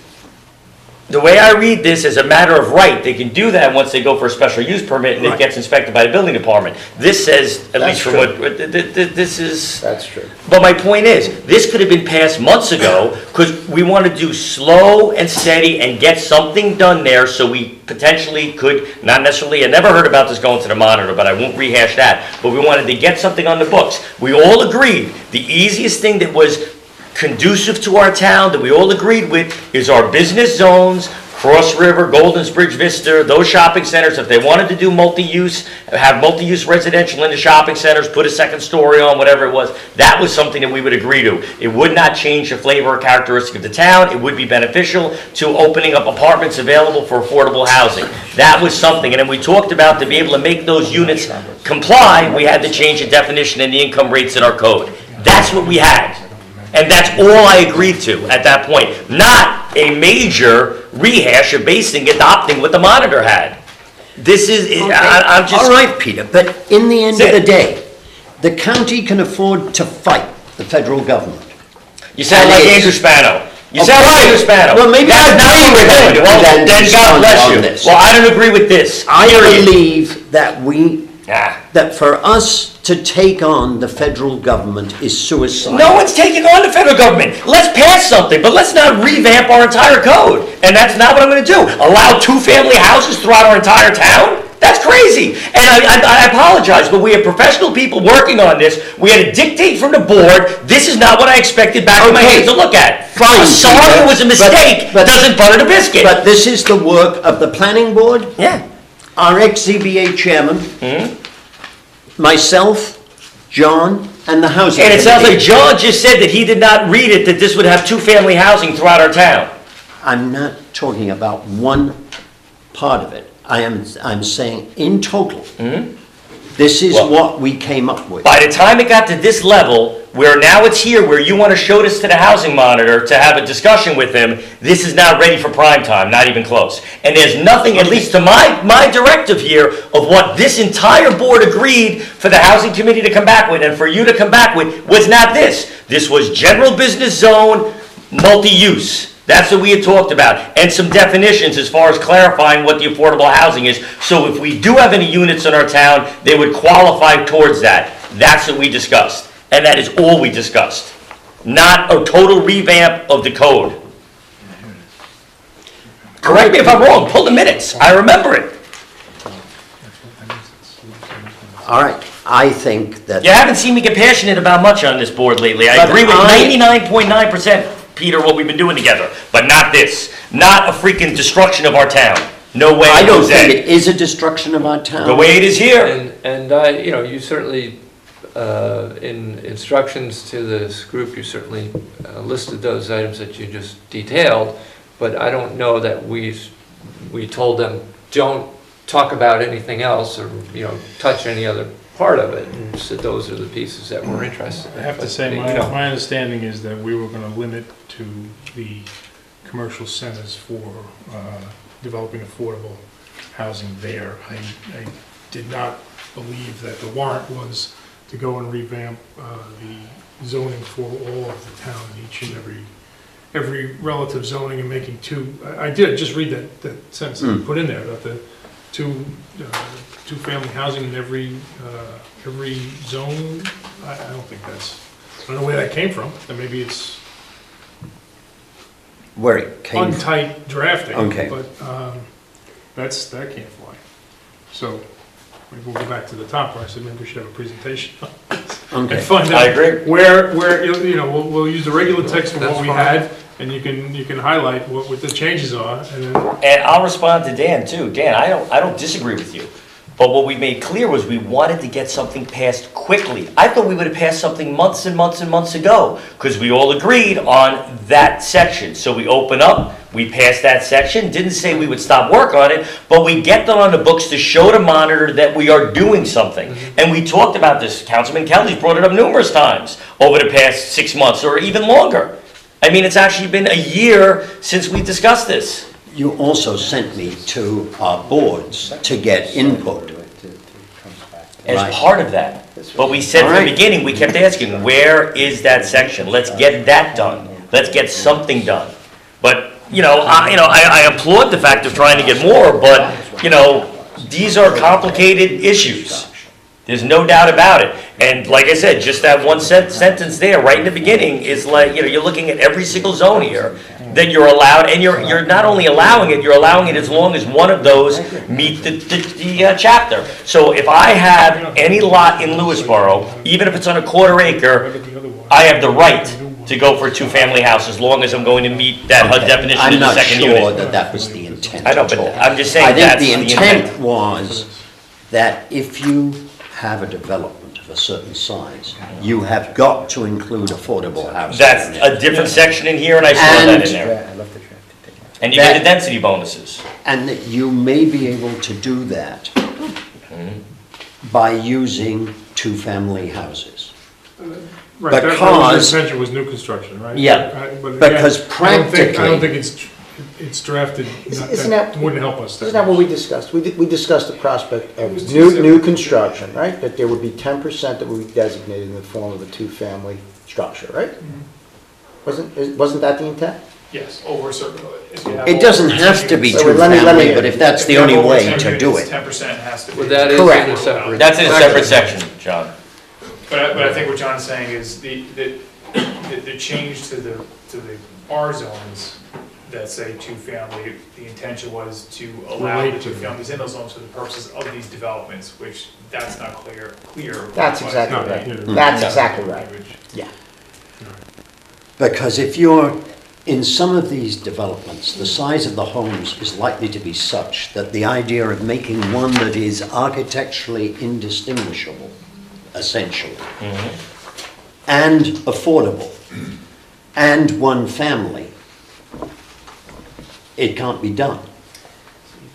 The way I read this as a matter of right, they can do that once they go for a special use permit and it Right. gets inspected by the building department. This says, at That's least from true. what, this is. That's true. But my point is, this could have been passed months ago, because we want to do slow and steady and get something done there, so we potentially could, not necessarily, I never heard about this going to the monitor, but I won't rehash that, but we wanted to get something on the books. We all agreed, the easiest thing that was conducive to our town, that we all agreed with, is our business zones, Cross River, Golden's Bridge Vista, those shopping centers, if they wanted to do multi-use, have multi-use residential in the shopping centers, put a second story on, whatever it was, that was something that we would agree to. It would not change the flavor or characteristic of the town. It would be beneficial to opening up apartments available for affordable housing. That was something. And then we talked about to be able to make those units comply, we had to change the definition and the income rates in our code. That's what we had. And that's all I agreed to at that point. Not a major rehash of adopting what the monitor had. This is, I'm just. All right, Peter, but in the end of That's the it. day, the county can afford to fight the federal government. You sound like Andrew Spano. You sound like Andrew Spano. Well, maybe That's I not agree what with we're him, doing. Well, then then God respond bless on you. this. Well, I don't agree with this. I Period. believe that Ah. that for us to take on the federal government is suicide. No one's taking on the federal government. Let's pass something, but let's not revamp our entire code. And that's not what I'm going to do. Allow two-family houses throughout our entire town? That's crazy. And I apologize, but we have professional people working on this. We had a dictate from the board. This is not what I expected back in my Okay. head to look at. Fine, I'm sorry Peter, it was a mistake, but- doesn't butter the biscuit. But this is the work of the planning board, yeah. our ex-ZBA chairman, Hmm? myself, John, and the housing And it sounds like committee. John just said that he did not read it, that this would have two-family housing throughout our town. I'm not talking about one part of it. I'm saying in total, This is Well- what we came up with. By the time it got to this level, where now it's here, where you want to show this to the housing monitor to have a discussion with him, this is not ready for prime time, not even close. And there's nothing, at least to my directive here, of what this entire board agreed for the housing committee to come back with, and for you to come back with, was not this. This was general business zone, multi-use. That's what we had talked about, and some definitions as far as clarifying what the affordable housing is. So if we do have any units in our town, they would qualify towards that. That's what we discussed, and that is all we discussed. Not a total revamp of the code. Correct me if I'm wrong, pull the minutes, I remember it. All right, I think that. You haven't seen me get passionate about much on this board lately. I But agree with I- 99.9%, Peter, what we've been doing together, but not this. Not a freaking destruction of our town. No way, I don't Jose. think it is a destruction of our town. The way it is here. And you certainly, in instructions to this group, you certainly listed those items that you just detailed, but I don't know that we told them, don't talk about anything else or, touch any other part of it. And so those are the pieces that we're interested in. I have to say, my understanding is that we were going to limit to the commercial centers for developing affordable housing there. I did not believe that the warrant was to go and revamp the zoning for all of the town, each and every relative zoning, and making two. I did just read that sentence that you put in there about the two-family housing in every zone. I don't think that's, I don't know where that came from, and maybe it's Where it came from. untight drafting. Okay. But that can't fly. So maybe we'll go back to the top where I said maybe we should have a presentation on this. Okay. And find I out agree. where, we'll use the regular text for That's what we fine. had, and you can highlight what the changes are, and then And I'll respond to Dan too. Dan, I don't disagree with you. But what we made clear was we wanted to get something passed quickly. I thought we would have passed something months and months and months ago, because we all agreed on that section. So we open up, we passed that section, didn't say we would stop work on it, but we get them on the books to show the monitor that we are doing something. And we talked about this, Councilman Kelly's brought it up numerous times over the past 6 months or even longer. I mean, it's actually been a year since we discussed this. You also sent me to our boards to get input. As Right. part of that. But we said from the beginning, we kept asking, where is that section? Let's get that done. Let's get something done. But, I applaud the fact of trying to get more, but, these are complicated issues. There's no doubt about it. And like I said, just that one sentence there, right in the beginning, is like, you're looking at every single zone here that you're allowed, and you're not only allowing it, you're allowing it as long as one of those meet the chapter. So if I have any lot in Lewisboro, even if it's on a quarter acre, I have the right to go for a two-family house as long as I'm going to meet that HUD definition in the second unit. I'm not sure that was the intent I know, at but all. I'm just saying I that's think the the intent. intent was that if you have a development of a certain size, you have got to include affordable housing. That's in it. a different section in here, and I saw that in there. And you get the density bonuses. And that you may be able to do that by using two-family houses. right, that was Because- the intention, was new construction, right? Yeah, But again, because I don't practically- think it's drafted, Isn't that- wouldn't help us. Isn't that what we discussed? We discussed the prospect of new construction, right? That there would be 10% that would be designated in the form of a two-family structure, right? Wasn't that the intent? Yes, over a certain. if you have It over doesn't 10 have to be units- So let me- two-family, but if that's the you have only over way 10 to do units, it. 10% has to be. Well, that is in Correct. a separate. That's in a separate section, John. But I think what John's saying is the change to the R zones that say two-family, the intention was to allow the Relate to two them. families in those zones for the purposes of these developments, which that's not clear. That's exactly No, right. yeah. That's exactly right. Yeah. Because if you're, in some of these developments, the size of the homes is likely to be such that the idea of making one that is architecturally indistinguishable, essentially, and affordable, and one family, it can't be done.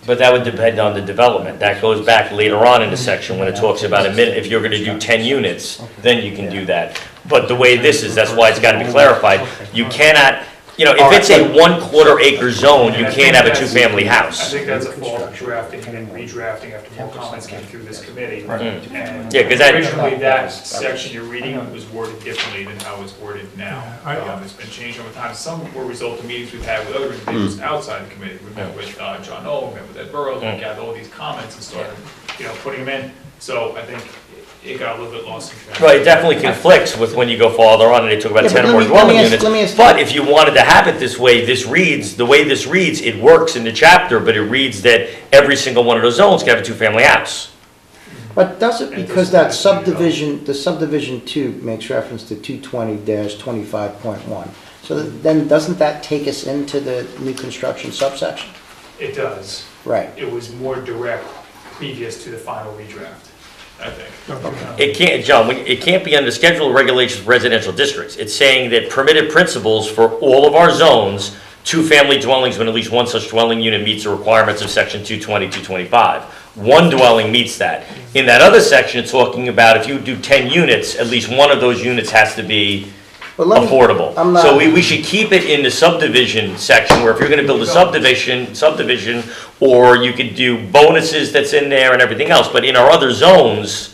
But that would depend on the development. That goes back later on in the section when it talks about if you're gonna do 10 units, then you can do that. But the way this is, that's why it's gotta be clarified. You cannot, if it's a 1/4 acre zone, you can't have a two-family I house. think that's a fault of drafting and then redrafting after more comments came through this committee. And Yeah, 'cause that- originally, that section you're reading was worded differently than how it's worded now. It's been changed over time. Some were a result of meetings we've had with other individuals outside the committee. We met with John Knoll, we met with Ed Burrows, we gathered all these comments and started, putting them in. So I think it got a little bit lost in translation. Right, it definitely conflicts with when you go farther on and they talk about Yeah, 10 but or more let me dwelling ask- units. let me ask- But if you wanted to have it this way, the way this reads, it works in the chapter, but it reads that every single one of those zones can have a two-family house. But does it, because that subdivision, the subdivision 2 makes reference to 220-25.1. So then doesn't that take us into the new construction subsection? It does. Right. It was more direct previous to the final redraft, I think. It can't, John, it can't be under schedule of regulations for residential districts. It's saying that permitted principles for all of our zones, two-family dwellings when at least one such dwelling unit meets the requirements of section 220, 225. One dwelling meets that. In that other section, it's talking about if you do 10 units, at least one of those units has to be But let me- affordable. I'm not- So we should keep it in the subdivision section, where if you're gonna build a subdivision, or you could do bonuses that's in there and everything else, but in our other zones,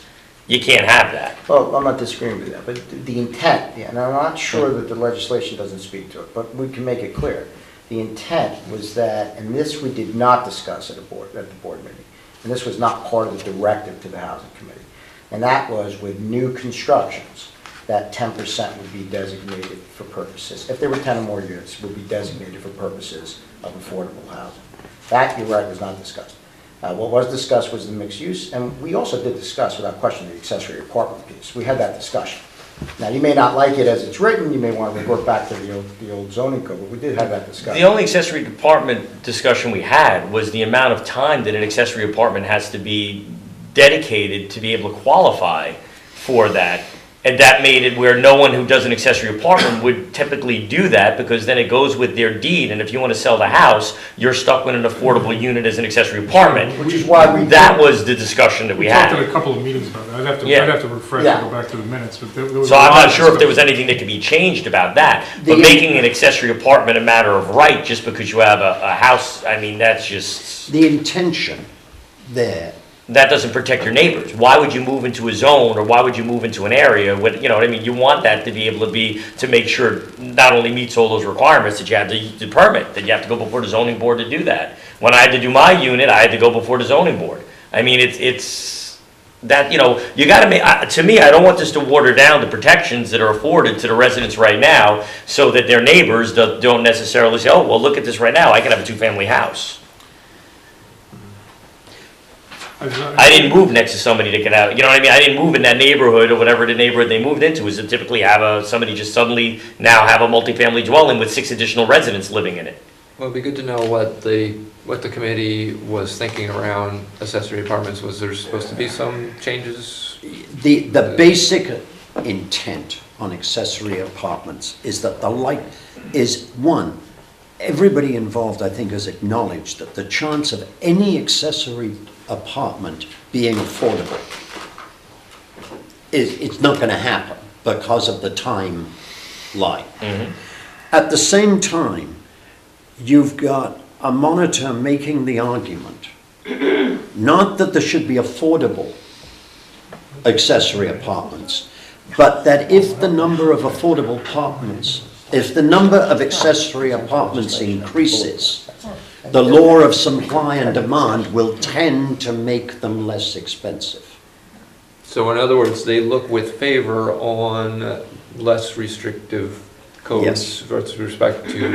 you can't have that. Well, I'm not disagreeing with that, but the intent, and I'm not sure that the legislation doesn't speak to it, but we can make it clear. The intent was that, and this we did not discuss at the board meeting, and this was not part of the directive to the housing committee, and that was with new constructions, that 10% would be designated for purposes, if there were 10 or more units, would be designated for purposes of affordable housing. That, you're right, was not discussed. What was discussed was the mixed use, and we also did discuss, without question, the accessory apartment piece. We had that discussion. Now, you may not like it as it's written, you may want to revert back to the old zoning code, but we did have that discussion. The only accessory apartment discussion we had was the amount of time that an accessory apartment has to be dedicated to be able to qualify for that. And that made it where no one who does an accessory apartment would typically do that, because then it goes with their deed, and if you want to sell the house, you're stuck with an affordable unit as an accessory apartment. Which is why we. That was the discussion that we We talked at had. a couple of meetings about that. I'd Yeah. have to refresh Yeah. and go back to the minutes, but there was. So a I'm lot not of sure if there was discussion. anything that could be changed about that, but The- making an accessory apartment a matter of right just because you have a house, I mean, that's just, The intention there, that doesn't protect your neighbors. Why would you move into a zone, or why would you move into an area with, you know what I mean? You want that to be able to make sure it not only meets all those requirements that you have the permit, that you have to go before the zoning board to do that. When I had to do my unit, I had to go before the zoning board. I mean, it's that, you gotta make, to me, I don't want this to water down the protections that are afforded to the residents right now, so that their neighbors don't necessarily say, oh, well, look at this right now, I can have a two-family house. I didn't move next to somebody that could have, you know what I mean? I didn't move in that neighborhood or whatever the neighborhood they moved into, is to typically have somebody just suddenly now have a multifamily dwelling with 6 additional residents living in it. Well, it'd be good to know what the committee was thinking around accessory apartments. Was there supposed to be some changes? the basic intent on accessory apartments is that the light is, one, everybody involved, I think, has acknowledged that the chance of any accessory apartment being affordable it's not going to happen because of the timeline. At the same time, you've got a monitor making the argument, not that there should be affordable accessory apartments, but that if the number of affordable apartments, if the number of accessory apartments increases, the law of supply and demand will tend to make them less expensive. So in other words, they look with favor on less restrictive codes Yes. with respect to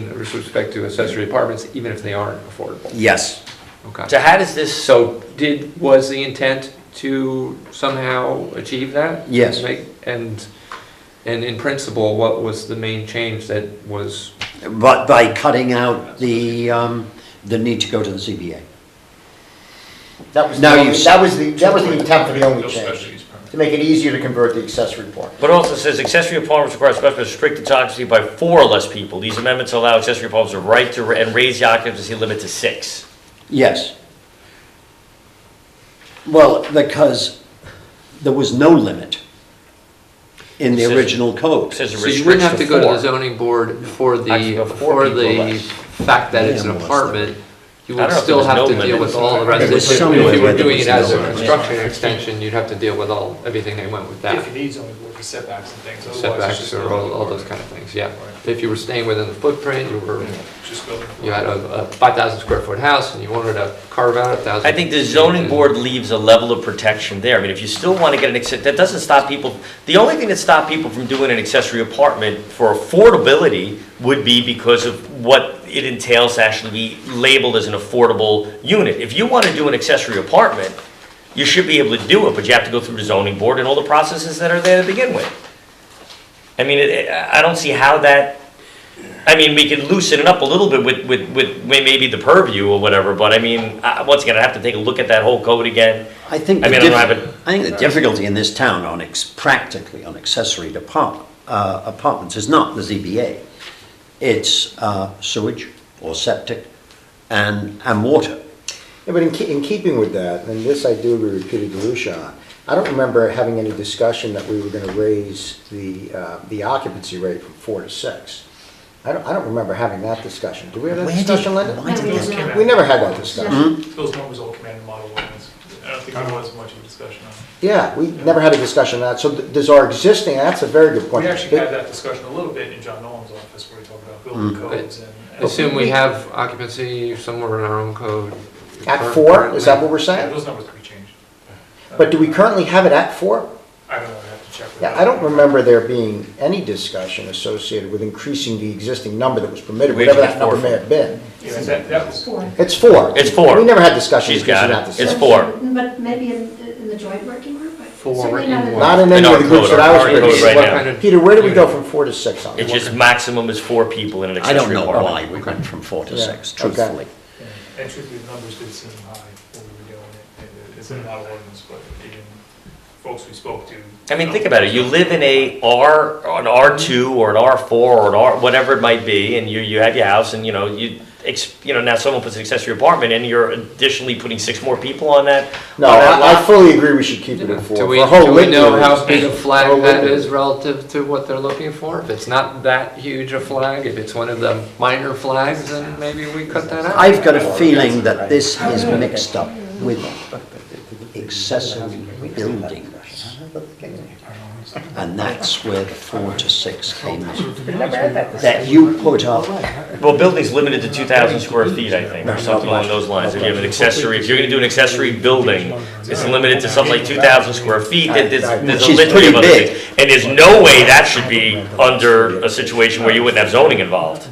with respect to accessory apartments, even if they aren't affordable. Yes. Okay. So how does this, So was the intent to somehow achieve that? Yes. And in principle, what was the main change that was? But by cutting out the need to go to the ZBA. That was Now the you only- s- that was the intent for the only change. to make it easier to convert the accessory apartment. But it also says accessory apartments require special restricted occupancy by 4 or less people. These amendments allow accessory apartments a right to and raise the occupancy limit to 6. Yes. Well, because there was no limit in the It says- original code. It says it So you wouldn't restricts have to to go to 4. the zoning board for Actually, the, for 4 for people or the less. fact that it's an Yeah, more or less. apartment. You I would don't know if still there was have no to deal limit. with all the There was residents. If somewhere you where were there doing was it as no a limit. construction extension, you'd have to deal with everything that went with that. If you need zoning board for setbacks and things, otherwise it's Setbacks just or building all those kind of things, yeah. If you were staying within the footprint, Just building. you had a 5,000 square foot house and you wanted to carve out 1,000. I think the zoning board leaves a level of protection there. I mean, if you still want to get that doesn't stop people. The only thing that stops people from doing an accessory apartment for affordability would be because of what it entails to actually be labeled as an affordable unit. If you want to do an accessory apartment, you should be able to do it, but you have to go through the zoning board and all the processes that are there to begin with. I mean, I don't see how that, I mean, we can loosen it up a little bit with maybe the purview or whatever, but I mean, once again, I have to take a look at that whole code again. I think I mean, I don't have it. I think the difficulty in this town on practically on accessory apartments is not the ZBA. It's sewage or septic and water. Yeah, but in keeping with that, and this I do agree with Peter DeLucia on, I don't remember having any discussion that we were going to raise the occupancy rate from 4 to 6. I don't remember having that discussion. Did we have that discussion, Linda? We never had that discussion. Those numbers all come in the model ordinance. I don't think there was much of a discussion on it. Yeah, we never had a discussion on that. So does our existing, that's a very good point. We actually had that discussion a little bit in John Nolan's office where we talked about building codes and. Assume we have occupancy somewhere in our own code. At 4, is that what we're Yeah, saying? those numbers could be changed. But do we currently have it at 4? I don't know, I have to check with Yeah, that. I don't remember there being any discussion associated with increasing the existing number that was permitted, We whatever actually that number had may have been. Yeah, that was. It's 4. It's 4. We never had discussions. She's got because it. of that It's discussion. 4. But maybe in the joint working group, but 4 certainly in not in one. Not in any In of our the groups code, that I was our code privy to. right What now. kind of- Peter, where did we go from 4 to 6 on It's it? just maximum is 4 people in an I don't accessory know apartment. why we went from 4 to Yeah, 6, okay. truthfully. And truthfully, the numbers did seem high when we were doing it. It's in the model ordinance, but even folks we spoke to. I mean, think about it. You live in an R2 or an R4 or an R, whatever it might be, and you have your house, and now someone puts an accessory apartment in, you're additionally putting 6 more people on that. No, on that I lot. fully agree we should keep it at 4. Do we, For a whole do we litany know of how reasons. big a For a flag whole that litany. is relative to what they're looking for? If it's not that huge a flag, if it's one of the minor flags, then maybe we cut that out. I've got a feeling that this is mixed up with accessory buildings. And that's where the 4 to 6 came in. That you put up, Well, building's limited to 2,000 square feet, I think, or something along those lines. If you have an accessory, if you're gonna do an accessory building, it's limited to something like 2,000 square feet, there's a Which is litany pretty of other big. things. And there's no way that should be under a situation where you wouldn't have zoning involved.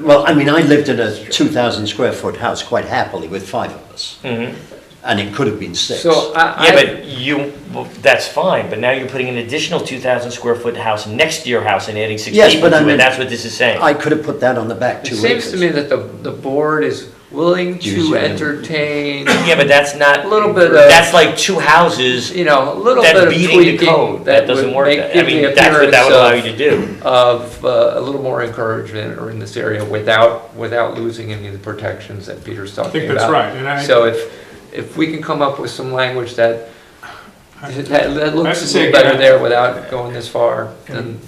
well, I mean, I lived in a 2,000 square foot house quite happily with 5 of us. And it could have been 6. So Yeah, but that's fine, but now you're putting an additional 2,000 square foot house next to your house and adding 6 Yes, people but I to it, mean- that's what this is saying. I could have put that on the back It 2 seems acres. to me that the board is willing Do you to see what I mean? entertain, Yeah, but that's not, a little bit of, that's like 2 houses you know, a little that bit of beating the tweaking code. That doesn't would work. make, I give the mean, that's what that would allow you appearance to do. of a little more encouragement or in this area without losing any of the protections that Peter's I talking think about. that's right, and So if we can come up with some language that have looks to a say little better again, there without going this far, then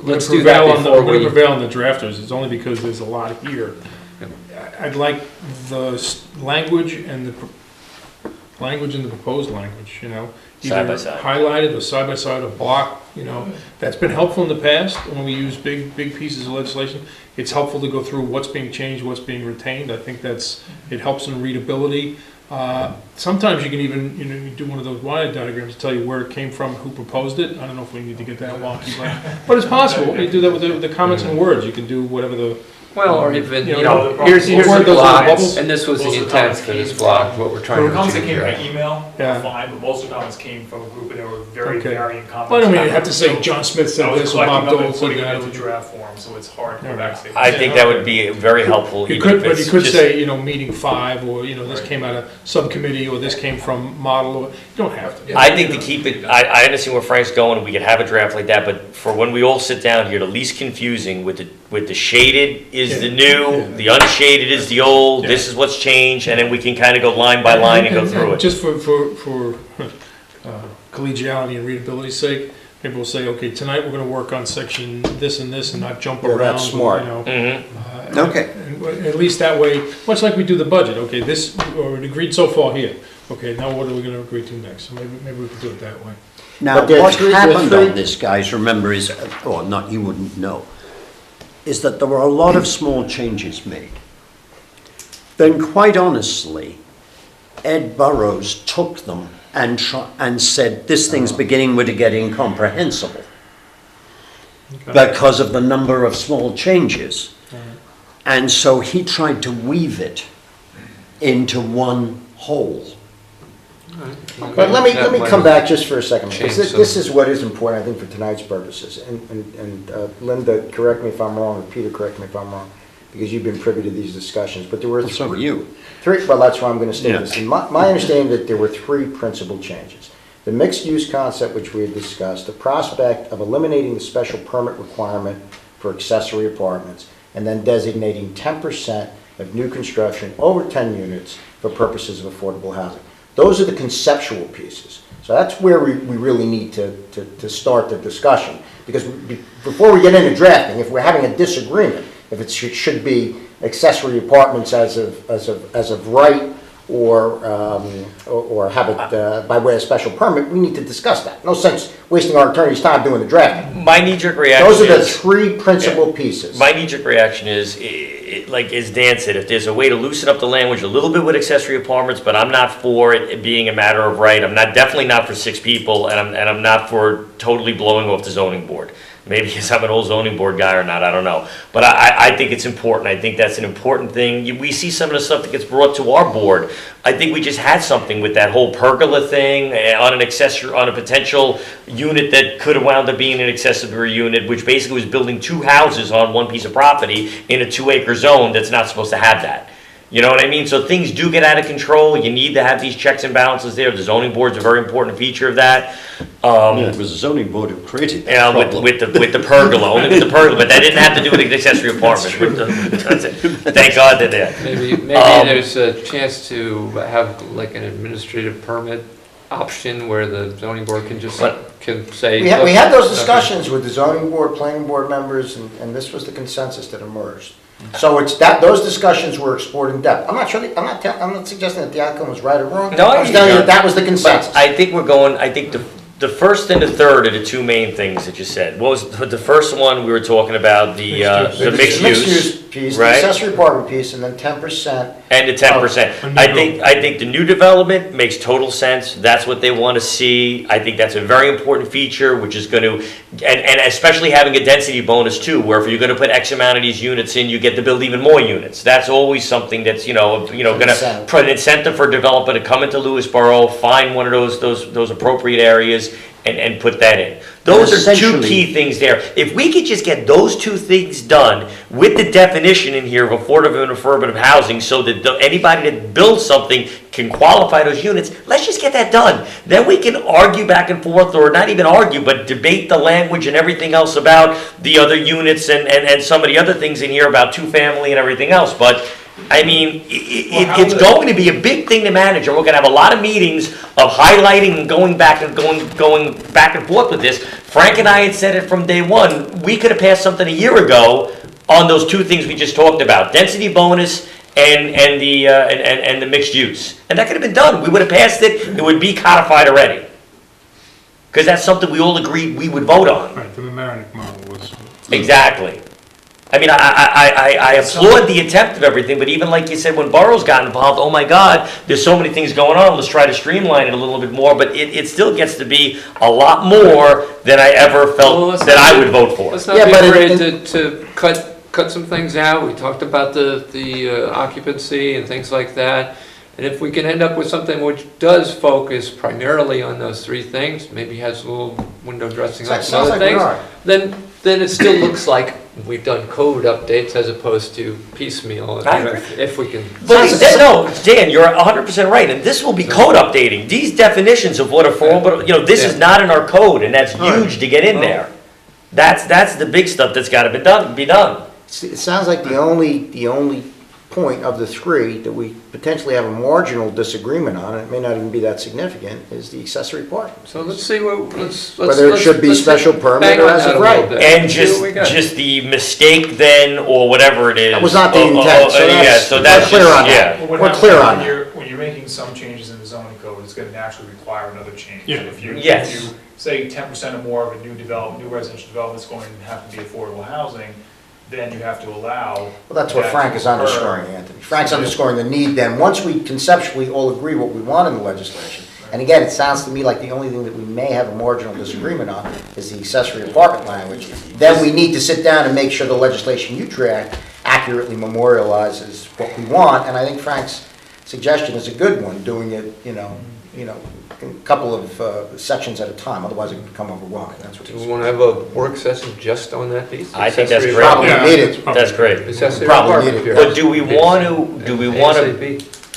let's do prevail that on before I'm gonna we. prevail on the drafters, it's only because there's a lot here. I'd like the language and the language and the proposed language, Side by either side. highlighted or side by side or block, that's been helpful in the past when we use big pieces of legislation. It's helpful to go through what's being changed, what's being retained. I think it helps in readability. Sometimes you can even, you do one of those wide diagrams to tell you where it came from, who proposed it. I don't know if we need to get that wonky, but it's possible. You do that with the comments and words. You can do whatever the Well, or even, You you know, know, here's weren't the those block, little bubbles? and this was Most the of the intent comments for this came block, from- what we're The trying to comments that achieve came by here. email Yeah. were fine, but most of the comments came from a group, and they were very Okay. varying comments. Well, I don't mean, you have to say John Smith I said was this, or collecting Bob them and Dole said putting them that. into draft form, so it's hard to go back and say. I think that would be very helpful. You even could, if but you it's could just- say, you know, meeting 5, or, you know, this came out of subcommittee, or this came from model, or, you don't have to. I think to keep it, I understand where Frank's going, and we could have a draft like that, but for when we all sit down here, the least confusing with the shaded is the new, the unshaded is the old, this is what's changed, and then we can kind of go line by line and go through it. Just for collegiality and readability's sake, maybe we'll say, okay, tonight we're gonna work on section this and this, and not jump Yeah, around. that's smart. You know. Mhm. Okay. And at least that way, much like we do the budget, okay, this, or we agreed so far here, okay, now what are we gonna agree to next? So maybe we could do it that way. Now, But there are what three- happened there are on this, guys, remember, is, or not, you wouldn't know, is that there were a lot of small changes made. Then, quite honestly, Ed Burrows took them and said, this thing's beginning to get incomprehensible because of the number of small changes. And so he tried to weave it into one whole. But let me come back just for a second, because Change this is what is important, I think, for tonight's purposes. And Linda, correct me if I'm wrong, or Peter, correct me if I'm wrong, because you've been privy to these discussions, but there were Well, so were you. three, well, that's why I'm gonna state Yeah. this. And my understanding that there were three principal changes. The mixed-use concept, which we had discussed, the prospect of eliminating the special permit requirement for accessory apartments, and then designating 10% of new construction over 10 units for purposes of affordable housing. Those are the conceptual pieces. So that's where we really need to start the discussion. Because before we get into drafting, if we're having a disagreement, if it should be accessory apartments as of right, or have it by way of special permit, we need to discuss that. No sense wasting our attorney's time doing the drafting. My knee-jerk reaction Those are the is, three principal pieces. my knee-jerk reaction is, like as Dan said, if there's a way to loosen up the language a little bit with accessory apartments, but I'm not for it being a matter of right. I'm definitely not for 6 people, and I'm not for totally blowing off the zoning board. Maybe because I'm an old zoning board guy or not, I don't know. But I think it's important. I think that's an important thing. We see some of the stuff that gets brought to our board. I think we just had something with that whole pergola thing on an accessory, on a potential unit that could have wound up being an accessory unit, which basically was building 2 houses on one piece of property in a 2-acre zone that's not supposed to have that. You know what I mean? So things do get out of control. You need to have these checks and balances there. The zoning board's a very important feature of that. It was the zoning board who created that Yeah, problem. with the pergola, only with the pergola, but that didn't have to do with the accessory apartment. Thank God they're there. Maybe there's a chance to have like an administrative permit option where the zoning board can just, can say. We had "Look, those discussions with the zoning board, planning board members, and this was the consensus that emerged. So it's that, those discussions were explored in depth. I'm not sure, I'm not suggesting that the outcome was right or wrong. No, I'm just telling you you're that that was the consensus. But I think I think the first and the third are the 2 main things that you said. What was the first one? We were talking about the mixed use, Piece, the right? accessory apartment piece, and then 10%. And the 10%. I think the new development makes total sense. That's what they want to see. I think that's a very important feature, which is going to, and especially having a density bonus too, where if you're going to put X amount of these units in, you get to build even more units. That's always something that's, going to put an incentive for a developer to come into Lewisboro, find one of those appropriate areas, and put that in. Those are 2 key things there. If we could just get those 2 things done with the definition in here of affordable and affirmative housing so that anybody that builds something can qualify those units, let's just get that done. Then we can argue back and forth, or not even argue, but debate the language and everything else about the other units and some of the other things in here about 2-family and everything else. But I mean, it's going to be a big thing to manage, and we're going to have a lot of meetings of highlighting and going back and forth with this. Frank and I had said it from day one. We could have passed something a year ago on those 2 things we just talked about: density bonus and the mixed use, and that could have been done. We would have passed it. It would be codified already, because that's something we all agreed we would vote on. Right, the Mamaroneck model was. Exactly. I mean, I applaud the attempt of everything, but even like you said, when Burroughs got involved, oh my God, there's so many things going on, let's try to streamline it a little bit more, but it still gets to be a lot more than I ever felt that I would vote for. Let's not be afraid to cut cut some things out, we talked about the occupancy and things like that. And if we can end up with something which does focus primarily on those three things, maybe has a little window dressing up some other things, then it still looks like we've done code updates as opposed to piecemeal, I agree. if we can. But no, Dan, you're 100% right, and this will be code updating. These definitions of what affordable, this is not in our code, and that's huge to get in there. That's the big stuff that's got to be done. It sounds like the only point of the three that we potentially have a marginal disagreement on, and it may not even be that significant, is the accessory apartment. So let's see what, whether it should be special permit or as of right. And just the mistake then, or whatever it is. That was not the intent, so that's we're clear on yeah. that. We're clear on that. When you're making some changes in the zoning code, it's gonna naturally require another change. Yeah. If you Yes. say 10% or more of a new residential development is going to have to be affordable housing, then you have to allow. Well, that's what that Frank to is occur. underscoring, Anthony. Frank's underscoring the need then, once we conceptually all agree what we want in the legislation, and again, it sounds to me like the only thing that we may have a marginal disagreement on is the accessory apartment language, then we need to sit down and make sure the legislation you draft accurately memorializes what we want, and I think Frank's suggestion is a good one, doing it, a couple of sections at a time, otherwise it can become overwhelming. That's what Do he's we want to have a work session just on that piece? I think that's Accessory great. Probably apartment. need it. That's great. Accessory Probably apartment need it. period. But do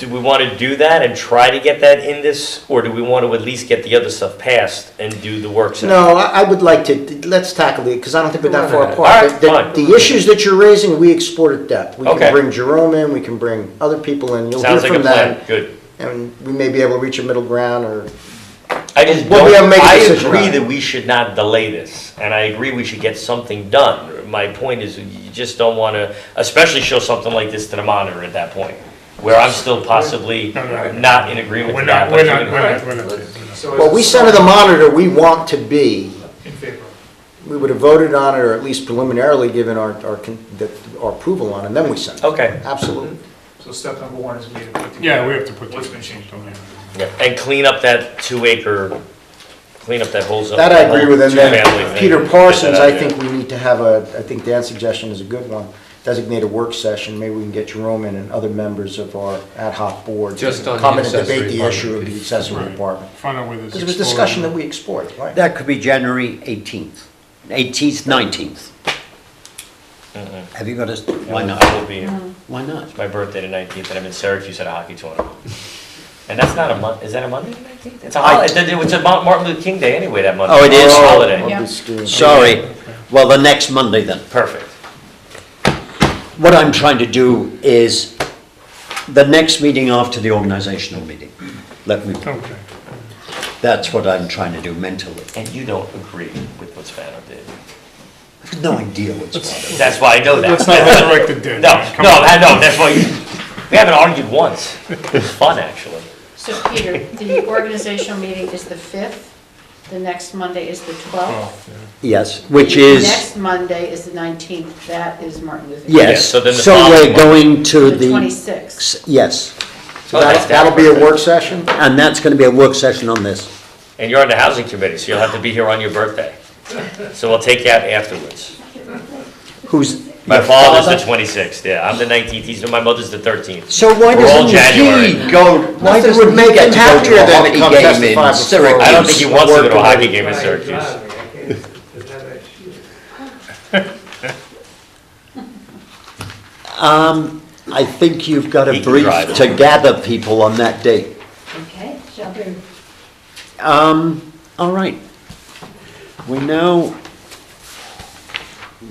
we want to do that and try to get that in this, or do we want to at least get the other stuff passed and do the work session? No, I would like to, let's tackle it, because I don't think we're that far apart. All right, The- fine. The issues that you're raising, we explore at depth. We Okay. can bring Jerome in, we can bring other people in, you'll hear Sounds like a from plan, them. good. And we may be able to reach a middle ground, or, I just Well, we don't, haven't made a I decision agree on it. that we should not delay this, and I agree we should get something done. My point is, you just don't want to, especially show something like this to the monitor at that point, where I'm still possibly not in agreement with that. We're not. So well, as we a sent to the start, monitor, we want to be, in favor. we would have voted on it, or at least preliminarily given our approval on it, and then we sent it. Okay, Absolutely. So step number one is we need to put together. Yeah, we have to put. What's been changed. yeah, and clean up that 2-acre, clean up that whole zone. That I agree with, and two-family then thing. Peter Get Parsons, that out I there. think we need to have I think Dan's suggestion is a good one, designate a work session, maybe we can get Jerome in and other members of our ad hoc board. Just on the come in and accessory debate the apartment issue of the piece. accessory Right. apartment. Find out where this. Because it was discussion that we explored, right? That could be January 18th, 19th. Mhm. Have you got a, why I not? will be here. Why not? It's my birthday the 19th, and I'm in Syracuse at a hockey tournament. And that's not a month, is that a Monday, the 19th? It's a holiday, it's a Martin Luther King Day anyway, that Monday. Oh, it is? It's a holiday. I'll Yeah. be skiing. Sorry. Well, the next Monday then. Perfect. What I'm trying to do is, the next meeting after the organizational meeting, Okay. that's what I'm trying to do mentally. And you don't agree with what Spano did. I have no idea what's going on. That's why I know that. Let's not resurrect the dead. No, Come no, on. I know, that's why we haven't argued once. It's fun, actually. So Peter, the organizational meeting is the 5th, the next Monday is the 12th. Oh, Yes, which The is, next Monday is the 19th, that is Martin Luther King. yes, so then the so following we're going to The the, 26th. yes, So Oh, that's that'll be a perfect. work session? and that's going to be a work session on this. And you're on the housing committee, so you'll have to be here on your birthday. So we'll take you out afterwards. Who's? My your father's father? the 26th, yeah, I'm the 19th, my mother's the 13th. So why We're all doesn't January. he go, why Nothing doesn't would he make get him to go happier to a than to hockey come game testify in before Syracuse? I don't think he wants to go to a Work hockey game in Syracuse. I think you've got He a can brief drive. to gather people on that date. Okay, shall do. All right. We now,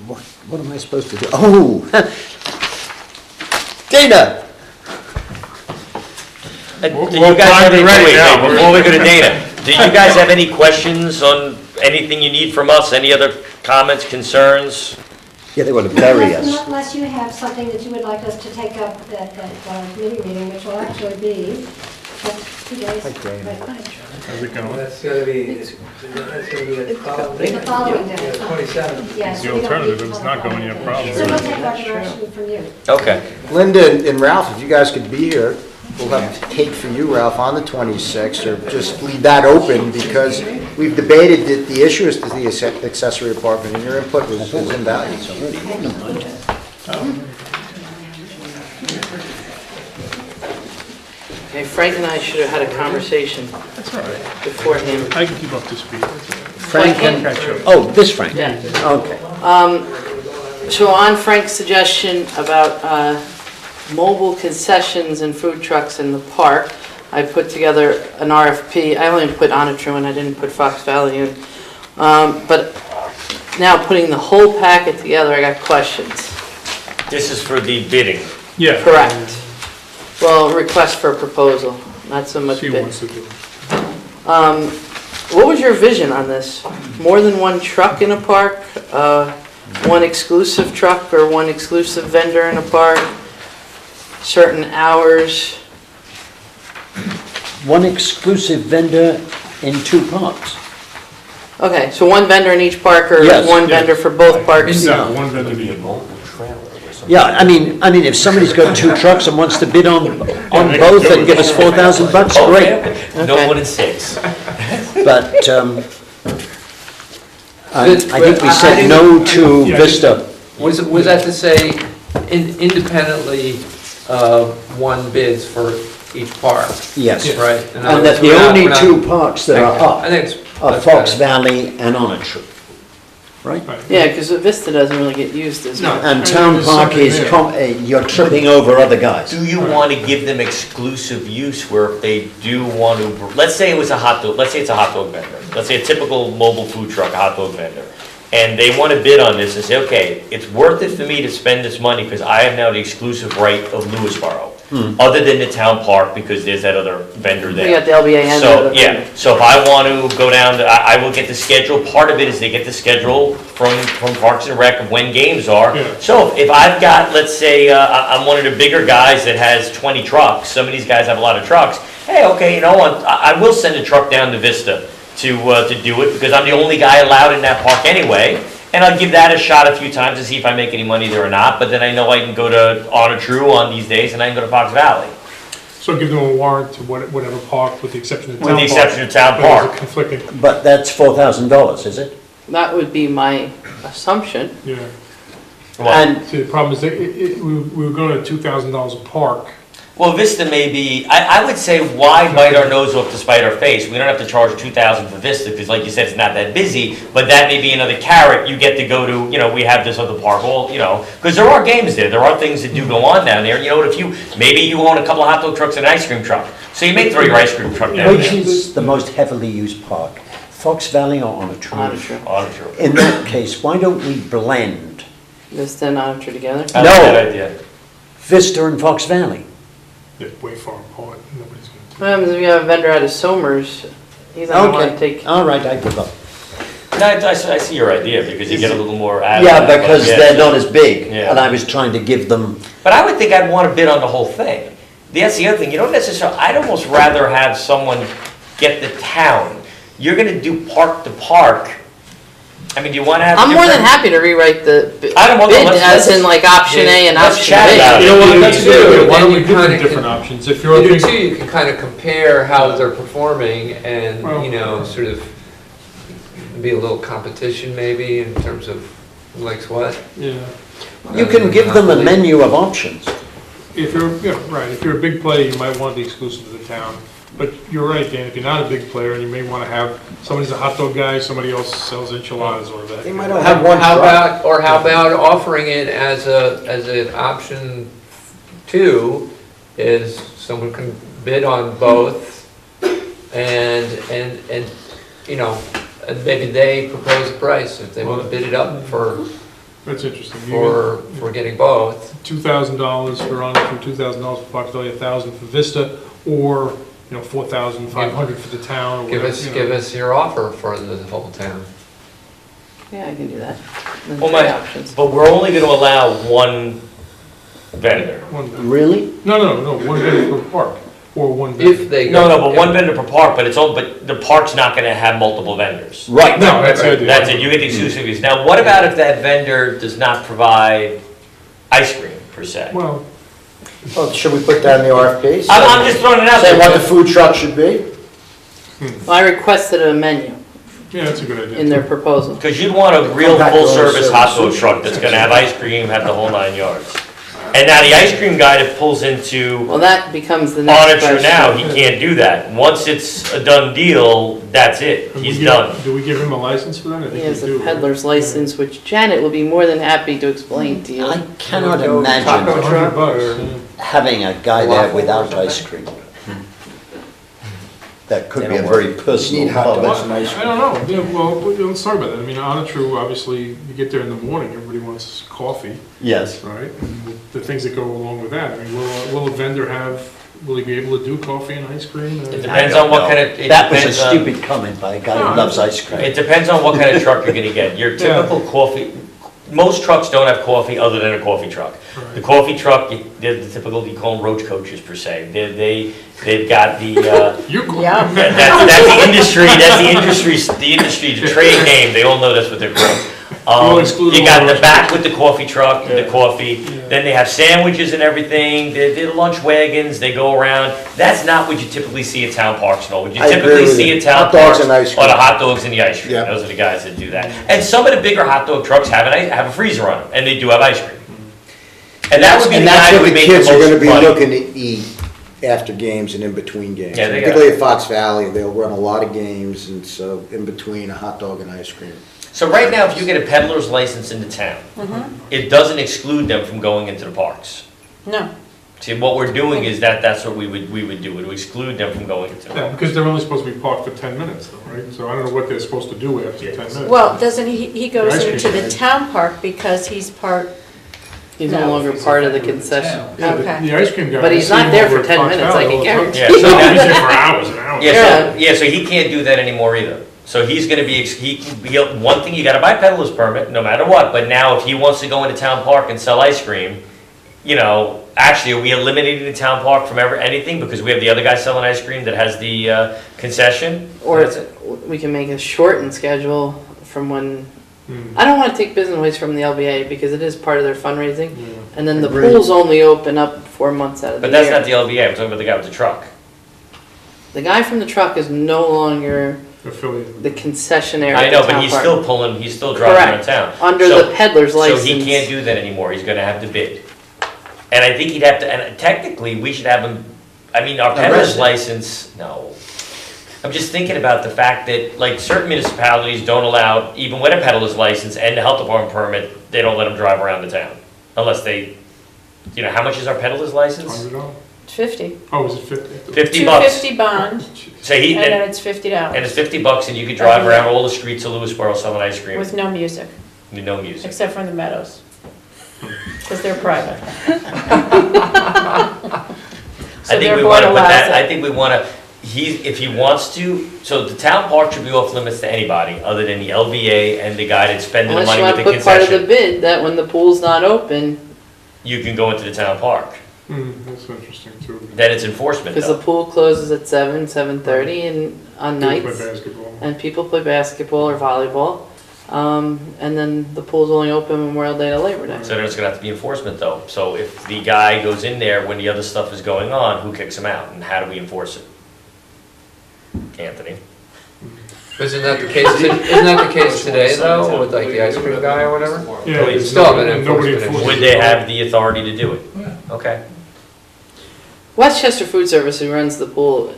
what am I supposed to do? Oh, Dana, Do you guys have any, wait, before we go to Dana, do you guys have any questions on anything you need from us? Any other comments, concerns? yeah, they want to bury us. Unless you have something that you would like us to take up at committee meeting, which will actually be, that's 2 days. Hi, Dana. How's it going? That's gonna be the following. The following day. 27th. Yes. The alternative is not going in, probably. So we'll take our direction from you. Okay. Linda and Ralph, if you guys could be here, we'll have a cake for you, Ralph, on the 26th, or just leave that open, because we've debated the issue is the accessory apartment, and your input was invaluable. Okay, Frank and I should have had a conversation That's all right. beforehand. I can keep up to speed. Frank and, oh, this Frank? Yeah. Okay. So on Frank's suggestion about mobile concessions and food trucks in the park, I put together an RFP. I only put Onatru and I didn't put Fox Valley in. But now putting the whole packet together, I got questions. This is for the bidding. Yeah. Correct. Well, request for proposal, not so much See who bid. wants to do it. What was your vision on this? More than one truck in a park? One exclusive truck or one exclusive vendor in a park? Certain hours? One exclusive vendor in 2 parks. Okay, so one vendor in each park or Yes. one vendor for both parks? Exactly, one vendor. Yeah, I mean, if somebody's got 2 trucks and wants to bid on both and give us $4,000, great. No Okay. more than 6. But I think we said no to Vista. Was that to say independently, one bids for each park? Yes. Right? In other And that words, the we're not- only we're not- 2 parks that are Okay. up I think it's. are that's Fox better. Valley and Onatru. Right? Yeah, because Vista doesn't really get used as much. And Town Park is, you're tripping over other guys. Do you want to give them exclusive use where if they do want to, let's say it was a hot dog, let's say it's a hot dog vendor. Let's say a typical mobile food truck, a hot dog vendor. And they want to bid on this and say, okay, it's worth it for me to spend this money because I have now the exclusive right of Lewisboro. Other than the town park because there's that other vendor there. We got the LBA and the So, other yeah, vendor. so if I want to go down, I will get the schedule, part of it is they get the schedule from Parks and Rec of when games are. Yeah. So if I've got, let's say, I'm one of the bigger guys that has 20 trucks, some of these guys have a lot of trucks, hey, okay, you know what, I will send a truck down to Vista to do it, because I'm the only guy allowed in that park anyway, and I'll give that a shot a few times to see if I make any money there or not, but then I know I can go to Onatru on these days, and I can go to Fox Valley. So give them a warrant to whatever park, with the exception of town With park. the exception of town But there's a park. conflicting, But that's $4,000, is it? That would be my assumption. yeah. And See, the problem is that we were going to $2,000 a park. Well, Vista may be, I would say, why bite our nose off to spite our face? We don't have to charge $2,000 for Vista, because like you said, it's not that busy, but that may be another carrot you get to go to, we have this other park, because there are games there, there are things that do go on down there, maybe you own a couple of hot dog trucks and an ice cream truck, so you may throw your ice cream truck down which there. is the most heavily used park? Fox Valley or Onatru? Onatru. Onatru. In that case, why don't we blend Vista and Onatru together? I like No. that idea. Vista and Fox Valley? They're way far apart, nobody's going to. What happens if you have a vendor out of Somers? He's not gonna want to take. All right, I give up. No, I see your idea, because you get a little more out of Yeah, that, because but they're not as big, Yeah. and I was trying to give them, But I would think I'd want to bid on the whole thing. That's the other thing, I'd almost rather have someone get the town. You're gonna do park to park. I mean, do you want to have? I'm more than different- happy to rewrite the bid I don't want- as in like option A and Let's option chat about B. it. You know what, that's a You do, good idea. Why then don't we you give them kinda different can- options? If you're You do looking, too, you can kind of compare how they're performing and, Well- sort of be a little competition maybe in terms of who likes what. yeah. you can give them a menu of options. If you're, right, if you're a big player, you might want the exclusive to the town. But you're right, Dan, if you're not a big player, you may want to have, somebody's a hot dog guy, somebody else sells enchiladas or that. They might only have one How truck. how about offering it as an option 2, is someone can bid on both and and maybe they propose a price if they want to bid it up for That's interesting. for getting both. $2,000 for Onatru, $2,000 for Fox Valley, $1,000 for Vista, or, $4,500 for the town, or Give whatever. us your offer for the whole town. Yeah, I can do that. Then Well, three options. but we're only going to allow one vendor. Really? No, one vendor per park, or one vendor. If they No, go. but one vendor per park, but the park's not going to have multiple vendors. Right. No, that's the idea. That's it, you get the exclusivities. Now, what about if that vendor does not provide ice cream, per se? Well, Well, should we put that in the RFP? I'm just throwing it out Say what the there. food truck should be? Well, I requested a menu Yeah, that's a good idea. in their proposal. Because you'd want a real Come back to full-service our hot dog service. truck that's gonna have ice cream, have the whole 9 yards. And now the ice cream guy that pulls into Well, that becomes the next Onatrue question. now, he can't do that. Once it's a done deal, that's it, And he's we done. Do we give him a license for that? I think He we has do, a right? peddler's license, which Janet will be more than happy to explain to you. I cannot Taco imagine truck $100, or- yeah. having a guy there Waffle or without something. ice cream. That could They be a don't very You personal need hot comment. dogs and ice I cream. don't know, yeah, well, let's talk about that. I mean, Onatrue, obviously, you get there in the morning, everybody wants coffee, Yes. right? And the things that go along with that. I mean, will a vendor will he be able to do coffee and ice cream? It depends on what kind of, it That was a depends on, stupid comment by a guy who loves ice cream. it depends on what kind of truck you're gonna get. Your typical coffee, most trucks don't have coffee other than a coffee truck. The coffee truck, they're the typical, you call them roach coaches per se. They've got the, You're going. that's the industry, the trade name, they all know that's what they're called. We'll exclude You all got the the back with the coffee truck, the Yeah. coffee, then they have sandwiches and everything, they're lunch wagons, they go around. That's not what you typically see at town parks and all. What you I agree typically with see you. at town Hot dogs parks and ice are the cream. hot dogs and the ice cream. Yeah. Those are the guys that do that. And some of the bigger hot dog trucks have have a freezer on them, and they do have ice cream. And that would be the And guy that's who what would the make the kids are gonna most be money. looking to eat after games and in between games. Yeah, they got- Particularly at Fox Valley, they'll run a lot of games, and so in between a hot dog and ice cream. So right now, if you get a peddler's license into town, it doesn't exclude them from going into the parks. No. See, what we're doing is that's what we would do, we would exclude them from going into the Yeah, parks. because they're only supposed to be parked for 10 minutes though, right? So I don't know what they're supposed to do after 10 minutes. Well, doesn't he goes Ice cream, into the right? town park because he's part, He's no longer part of the concession. Yeah, okay. the ice cream guy. But I he's see not him there over for at 10 Fox minutes, Valley I can all the time. guarantee Yeah, No, so he's that- there for hours and hours. Yeah, so he can't do that anymore either. So he's gonna be, one thing, you gotta buy a peddler's permit, no matter what, but now if he wants to go into town park and sell ice cream, you know, actually, are we eliminating the town park from anything because we have the other guy selling ice cream that has the concession? Or That's it. we can make a shortened schedule from when, Hmm. I don't want to take business away from the LBA because it is part of their fundraising. Yeah. And then the Agreed. pools only open up 4 months out of the But that's year. not the LBA, I'm talking about the guy with the truck. The guy from the truck is no longer Affiliate. the concessionaire I at know, the but town he's park. still pulling, he's still driving around Correct. town. Under So- the peddler's license. So he can't do that anymore, he's gonna have to bid. And I think he'd have to, and technically, we should have him, I mean, our peddler's Arrested. license, no. I'm just thinking about the fact that, like, certain municipalities don't allow, even with a peddler's license and a health department permit, they don't let them drive around the town. Unless they, you know, how much is our peddler's license? $100. 50. Oh, is it 50? $50 bucks. $250 bond, So he, and then and it's $50 it's $50 and you could drive around all the streets of Lewisboro selling ice cream with no music, with no music. except from the meadows. Because they're private. So I think we therefore wanna it put allows that, I it. think we wanna, if he wants to, so the town park should be off limits to anybody, other than the LVA and the guy that's spending the Unless money you want with to the put part of the concession. bid that when the pool's not open, You can go into the town park, That's interesting too. then it's enforcement because the though. pool closes at 7, 7:30 and on People play nights. basketball. And people play basketball or volleyball. And then the pool's only open Memorial Day to Labor Day. So then it's gonna have to be enforcement though, so if the guy goes in there when the other stuff is going on, who kicks him out, and how do we enforce it? Anthony? Isn't that the case, today though, with like the ice cream guy or whatever? Yeah, Please. there's Still have an nobody enforcement enforces Would it. they have the authority to do it? Okay. Westchester Food Service, who runs the pool,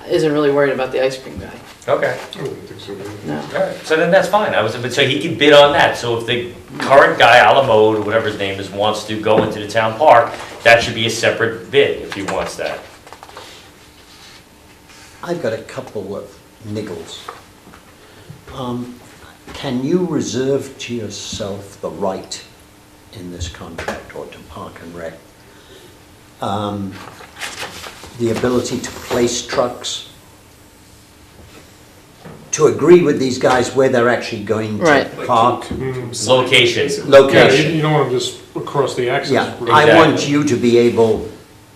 isn't really worried about the ice cream guy. Okay. I wouldn't think so. either. No. Alright, so then that's fine, but so he can bid on that, so if the current guy, Alamode, or whatever his name is, wants to go into the town park, that should be a separate bid if he wants that. I've got a couple of niggles. Can you reserve to yourself the right in this contract or to Park and Rec? The ability to place trucks? To agree with these guys where they're actually going to Right. park? Location. Yeah, Location. you don't want them just across the access. Yeah, road. I want Exactly. you to be able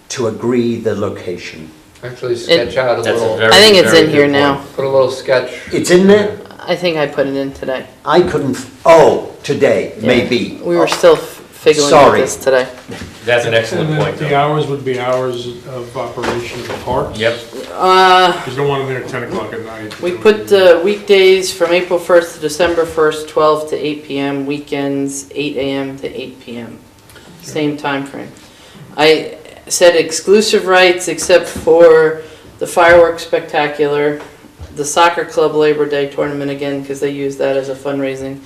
to agree the location. Actually sketch out a That's a little, very, I think it's very in here good now. point. put a little sketch. It's in there? I think I put it in today. I couldn't, oh, today, Yeah. maybe. We were still fiddling with Sorry. this today. That's an excellent And point, then the though. hours would be hours of operation of the parks? Yep. Because you don't want them there at 10 o'clock at night. We put weekdays from April 1st to December 1st, 12 to 8 p.m., weekends 8 a.m. to 8 p.m. Same time frame. I said exclusive rights except for the fireworks spectacular, the soccer club Labor Day tournament again, because they use that as a fundraising,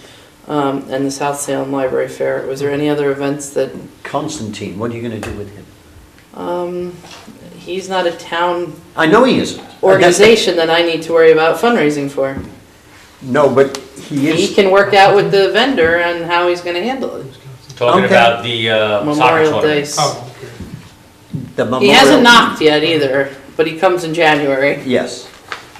and the South Salem Library Fair. Was there any other events that... Constantine, what are you going to do with him? He's not a town I know he isn't. organization that I need to worry about fundraising for. No, but he is. He can work out with the vendor on how he's going to handle it. Talking Okay. about the soccer Memorial tournament. Day. Oh, okay. The He memorial- hasn't knocked yet either, but he comes in January. Yes.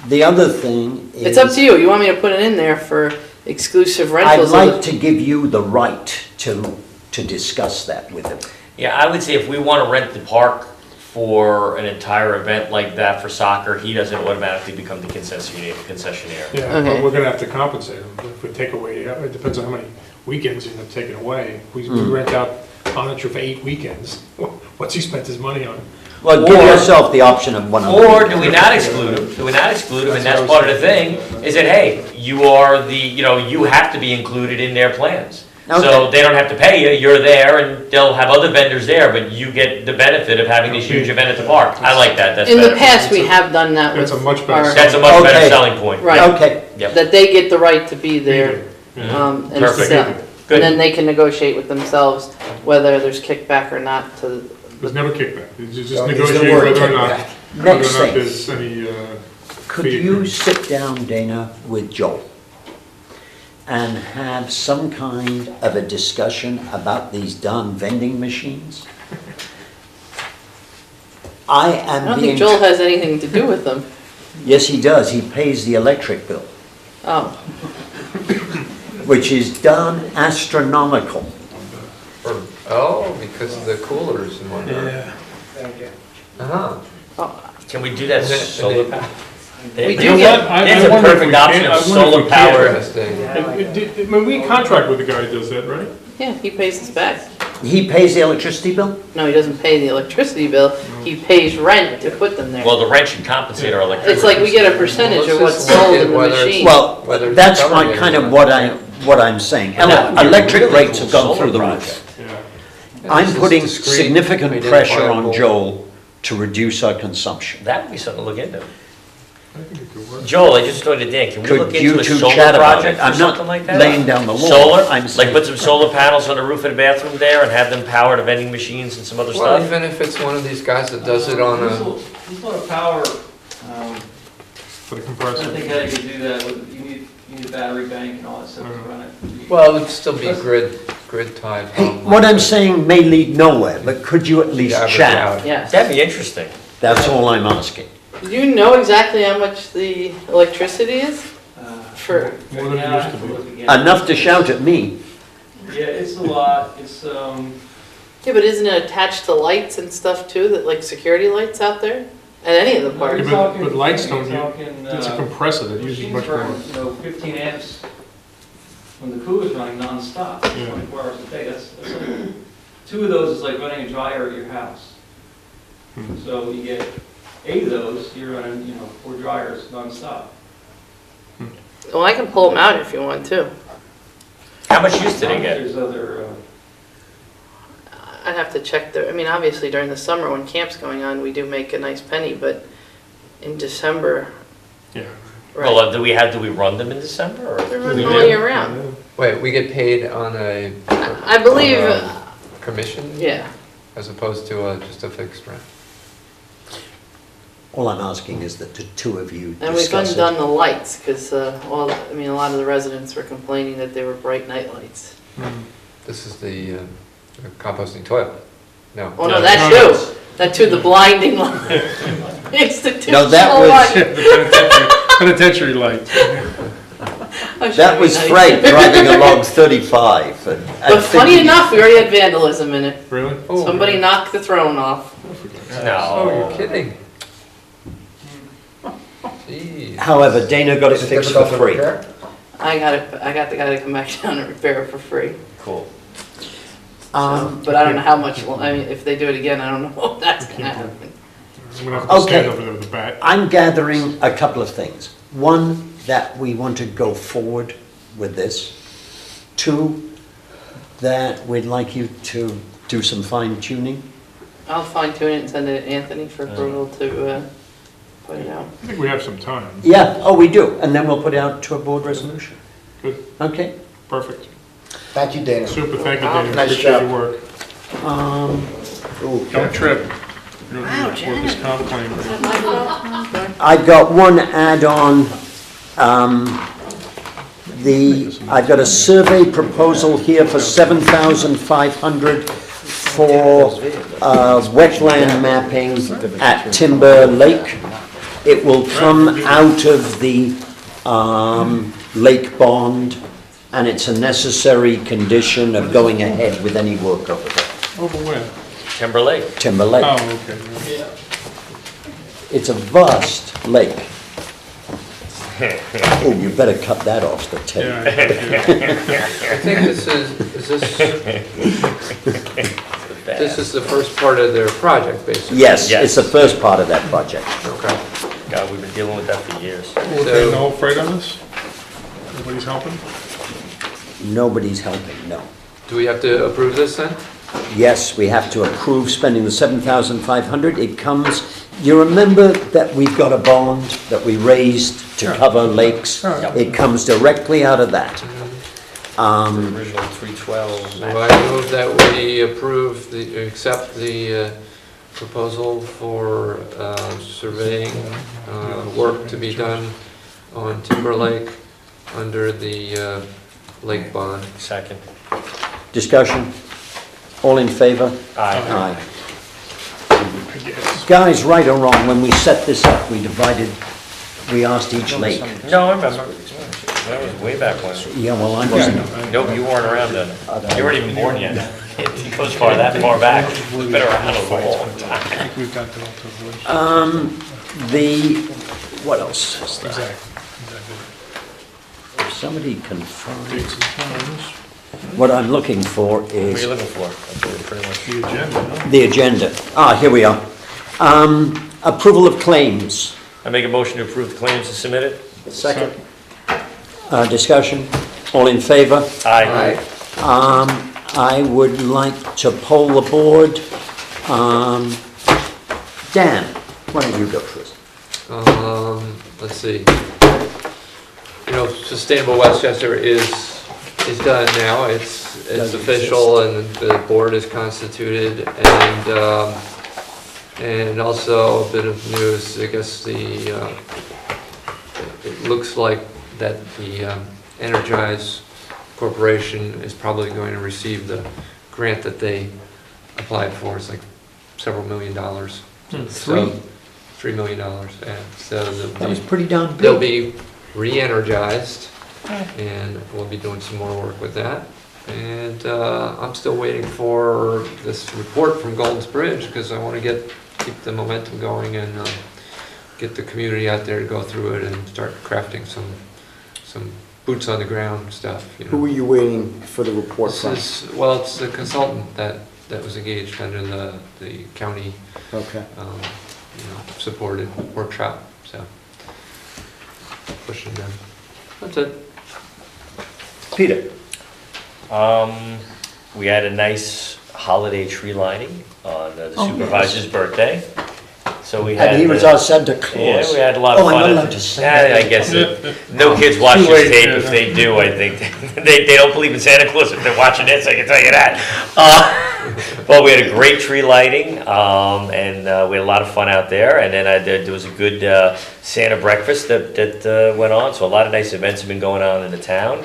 The other thing is... It's up to you. You want me to put it in there for exclusive I'd rentals? like to give you the right to discuss that with him. Yeah, I would say if we want to rent the park for an entire event like that for soccer, he doesn't automatically become the concessionaire. Yeah, Okay. but we're gonna have to compensate them. If we take away, it depends on how many weekends you're gonna take it away. We rent out furniture for 8 weekends. What's he spent his money on? Well, give Or- yourself the option of one of Or do we not exclude him? Do we not exclude him? And that's part of the thing, is that, hey, you are the, you have to be included in their plans. So Okay. they don't have to pay you, you're there, and they'll have other vendors there, but you get the benefit of having this huge event at the park. I like that, that's In the better. past, we have done that with That's a much better our- That's a much better Okay. selling point. Right. Okay. Yep. that they get the right to be there, Yeah. and Perfect. sell. Good. And then they can negotiate with themselves whether there's kickback or not to, There's never kickback. You just Don't use the negotiate word whether or not, kickback. Next thing, there's any, could fee you agreement. sit down, Dana, with Joel and have some kind of a discussion about these darn vending machines? I I am don't being... think Joel has anything to do with them. Yes, he does. He pays the electric bill, Oh, which is darn astronomical. Oh, because of the coolers and whatnot. yeah. Uh-huh. Can we do that And then- solar and then- power? We do You know get- what? I It's a wonder if perfect we option can- of I wonder if we solar can. power. Interesting. I mean, we contract with the guy who does that, right? yeah, he pays his back. He pays the electricity bill? No, he doesn't pay the electricity bill. He pays rent to put them there. Well, the rent should compensate our electricity. It's like we get a percentage of what's Let's just look sold at in the whether it's- machine. Well, Whether it's that's covering my it kind or of not. what I'm saying. And that would be a Electric really rates cool have gone solar through the project. roof. Yeah. I'm This is putting discreet, significant pressure on identifiable. Joel to reduce our consumption. That would be something to look into. I think it could work. Joel, I just told you, Dan, can we look Could you into a two solar chat about project it? or I'm something not like that? laying down the law. Solar, I'm like saying- put some solar panels on the roof of the bathroom there and have them power the vending machines and some other Well, stuff? even if it's one of these guys that does it on a, There's a lot of power, For the I compressor. don't think how you could do that with, you need a battery bank and all that stuff to run it. well, it would still be grid tied. Hey, what I'm saying may lead nowhere, but could you at least Average chat? out. Yes. That'd be interesting. That's all I'm asking. Do you know exactly how much the electricity is? For- More than it used to be. Enough to shout at me. Yeah, it's a lot, it's, Yeah, but isn't it attached to lights and stuff too, that like security lights out there? At any of the no, you're parks? talking. but lights don't you're use- talking, It's a compressor that uses machines much more. burn, 15 amps when the cooler's running nonstop, Yeah. 24 hours a day, that's like, 2 of those is like running a dryer at your house. Hmm. So you get 8 of those, you're running, 4 dryers nonstop. Well, I can pull them out if you want to. How much use did they get? There's other, I'd have to check I mean, obviously during the summer when camp's going on, we do make a nice penny, but in December, Yeah. right, Well, do we run them in December or? they're running all year round. Wait, we get paid on a I believe, commission yeah. as opposed to just a fixed rent? All I'm asking is that the two of you And we've discuss it. undone the lights, because, a lot of the residents were complaining that they were bright night lights. This is the composting toilet? No. Oh, no, that too. That too, the blinding light. Institutional No, that was- light. Penitentiary light. That was Fred driving along 35. But funny enough, we already had vandalism in it. Really? Oh, Somebody knocked the throne off. Oh, No. you're kidding. Jeez. However, Dana got it fixed for free. I got the guy to come back down and repair it for free. Cool. But I don't know how much, I mean, if they do it again, I don't know if that's gonna happen. I'm gonna have to stand Okay. over there with the bat. I'm gathering a couple of things. One, that we want to go forward with this. Two, that we'd like you to do some fine tuning. I'll fine tune it and send it to Anthony for approval to, put it out. I think we have some time. Yeah, oh, we do, and then we'll put it out to a board resolution. Good, Okay? perfect. Thank you, Dana. Super, thank you, Dana. Nice Appreciate job. your work. Ooh, Don't trip. Wow, Workers' comp claim. Is that my fault? I've got one add-on. I've got a survey proposal here for 7,500 for wetland mapping at Timber Lake. It will come out of the lake bond, and it's a necessary condition of going ahead with any work over there. Over where? Timberlake. Timber Lake. Oh, okay. It's a vast lake. Oh, you better cut that off the tape. Yeah, yeah. I think this is the first part of their project, basically. Yes, Yes. it's the first part of that project. Okay. God, we've been dealing with that for years. We're taking the whole freight on this? Nobody's helping? Nobody's helping, no. Do we have to approve this then? Yes, we have to approve spending the 7,500. It comes, you remember that we've got a bond that we raised to cover lakes? Yeah. It comes directly out of that. Original 312. So I move that we accept the proposal for surveying work to be done on Timber Lake under the lake bond. Second. Discussion? All in favor? Aye. Yes. Guys, right or wrong, when we set this up, we asked each lake. No, I remember. That was way back when. Yeah, well, I wasn't. Nope, you weren't around then. You weren't even born yet. It goes that far back. We've been around a long I time. think we've got that all What else is there? Exactly. If somebody can find, Dates and times, what I'm looking for What are you is looking for? That's pretty much. the agenda, no? the agenda. Here we are. Approval of claims. I make a motion to approve the claims as submitted. Second. Discussion. All in favor? Aye. I would like to poll the board. Dan, why don't you go first? Let's see. You know, Sustainable Westchester is done now. It's official and the board is constituted, and also a bit of news, I guess it looks like that the Energize Corporation is probably going to receive the grant that they applied for. It's like several $1 million. So, $3 million, yeah. So That was pretty darn they'll big. be re-energized, and we'll be doing some more work with that. And I'm still waiting for this report from Golden's Bridge, because I want to keep the momentum going and get the community out there to go through it and start crafting some boots on the ground stuff. You know. Who were you waiting for the report from? It's the consultant that was engaged under the county Okay. supported workshop, so pushing them. That's it. Peter? We had a nice holiday tree lighting on the Oh, supervisor's birthday. So we had. And he was our Santa Claus. Yeah, we had a lot of Oh, fun. I'm not allowed to say that. Yeah, I guess no kids watch Too this late, tape. yeah. If they do, I think they don't believe in Santa Claus if they're watching this. I can tell you that. But we had a great tree lighting, and we had a lot of fun out there. And then there was a good Santa breakfast that went on. So a lot of nice events have been going on in the town.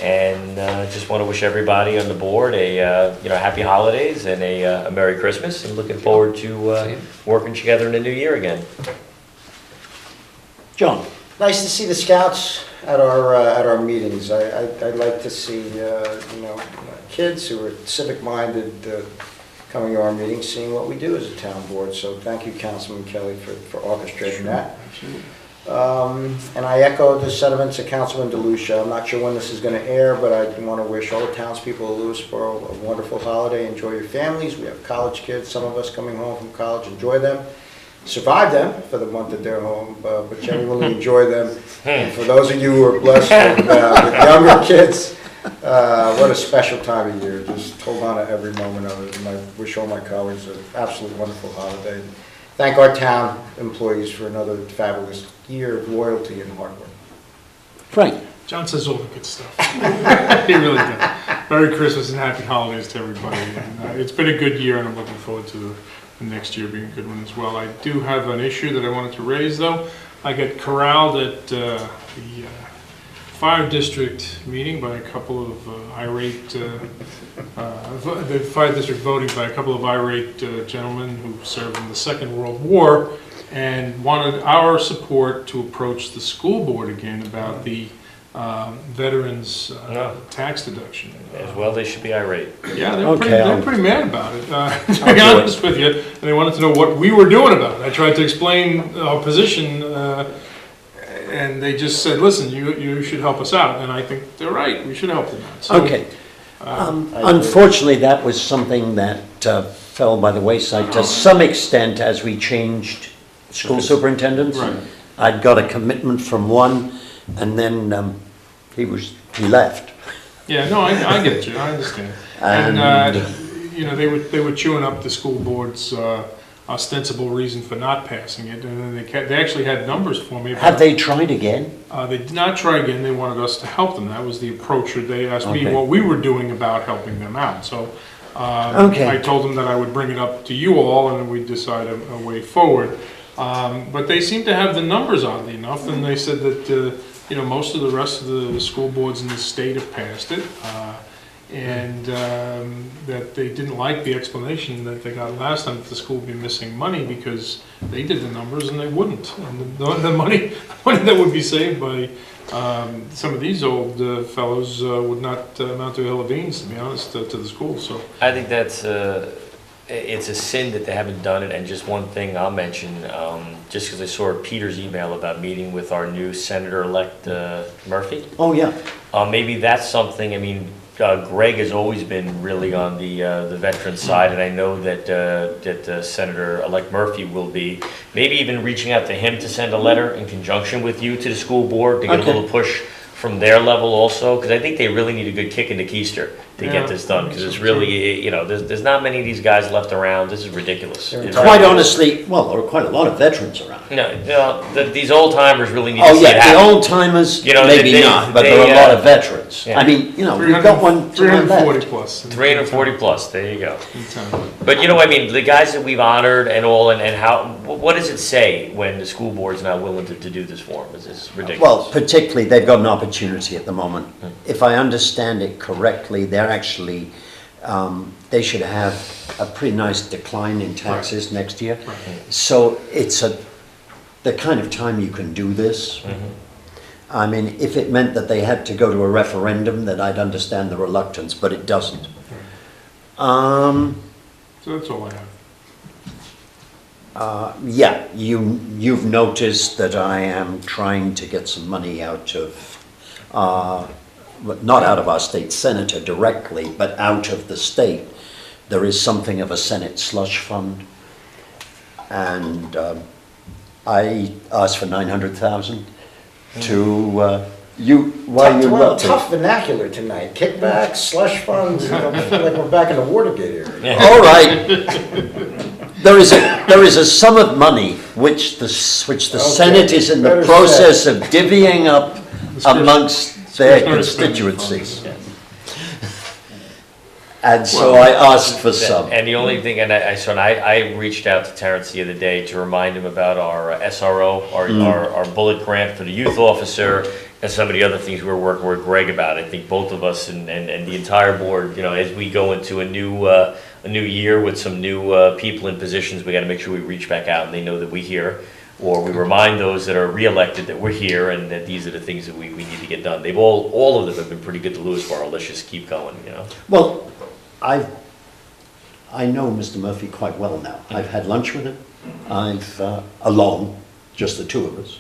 And just want to wish everybody on the board a happy holidays and a Merry Christmas, and looking forward to working together in the new year again. John? Nice to see the scouts at our meetings. I'd like to see, kids who are civic-minded coming to our meetings, seeing what we do as a town board. So thank you, Councilman Kelly, for orchestrating that. And I echo the sentiments of Councilman DeLucia. I'm not sure when this is going to air, but I want to wish all the townspeople of Lewisboro a wonderful holiday. Enjoy your families. We have college kids, some of us coming home from college. Enjoy them. Survive them for the month that they're home, but genuinely enjoy them. And for those of you who are blessed with younger kids, what a special time of year. Just hold on to every moment of it. And I wish all my colleagues an absolutely wonderful holiday. Thank our town employees for another fabulous year of loyalty and hard work. Frank? John says all the good stuff. He really does. Merry Christmas and happy holidays to everybody. And, it's been a good year, and I'm looking forward to the next year being a good one as well. I do have an issue that I wanted to raise, though. I got corralled at the fire district meeting by a couple of irate, the fire district voting by a couple of irate gentlemen who served in the Second World War and wanted our support to approach the school board again about the veterans tax deduction. As well, they should be irate. Yeah, they were pretty mad about it, to be honest with you. And they wanted to know what we were doing about it. I tried to explain our position, and they just said, listen, you should help us out. And I think they're right, we should help them out. So, okay. Unfortunately, that was something that fell by the wayside to some extent as we changed school superintendents. Right. I'd got a commitment from one, and then he left. Yeah, no, I get you, I understand. And you know, they were chewing up the school board's ostensible reason for not passing it, and then they actually had numbers for me. Have they tried again? They did not try again. They wanted us to help them. That was the approach. Or they asked me what we were doing about helping them out. So I told them that I would bring it up to you all, and then we'd decide a way forward. But they seem to have the numbers, oddly enough, and they said that you know, most of the rest of the school boards in the state have passed it, and that they didn't like the explanation that they got last time that the school would be missing money because they did the numbers and they wouldn't. And the money that would be saved by some of these old fellows would not amount to a hill of beans, to be honest, to the school. So I think that's it's a sin that they haven't done it. And just one thing I'll mention, just because I saw Peter's email about meeting with our new Senator-elect Murphy. Oh, yeah. Maybe that's something. I mean, Greg has always been really on the veteran side, and I know that Senator-elect Murphy will be. Maybe even reaching out to him to send a letter in conjunction with you to the school board to get a little push from their level also, because I think they really need a good kick in the keister to get this done, because it's really, you know, there's not many of these guys left around. This is ridiculous. Quite honestly, well, there are quite a lot of veterans around. No, these old timers really need to see it happen. The old timers, you know, maybe not, but there are a lot of veterans. Yeah. I mean, you know, we've got one 340 plus. 340 plus, there you go. But you know, I mean, the guys that we've honored and all, and how, what does it say when the school board's not willing to do this for them? It's ridiculous. Well, particularly, they've got an opportunity at the moment. If I understand it correctly, they're actually, they should have a pretty nice decline in taxes next year. So it's the kind of time you can do this. I mean, if it meant that they had to go to a referendum, then I'd understand the reluctance, but it doesn't. So that's all I have. Yeah, you've noticed that I am trying to get some money out of, not out of our state senator directly, but out of the state. There is something of a Senate slush fund, and I asked for 900,000 to Tough vernacular tonight. Kickbacks, slush funds. You know, I feel like we're back in the Watergate area. All right. There is a sum of money which the Senate is in the process of divvying up amongst their constituencies. And so I asked for some. And the only thing, and I reached out to Terrence the other day to remind him about our SRO, our bullet grant for the youth officer, and some of the other things we're working with Greg about. I think both of us and the entire board, you know, as we go into a new year with some new people in positions, we got to make sure we reach back out and they know that we're here, or we remind those that are reelected that we're here and that these are the things that we need to get done. They've all of them have been pretty good to Lewisboro. Let's just keep going, you know. Well, I know Mr. Murphy quite well now. I've had lunch with him. I've alone, just the two of us.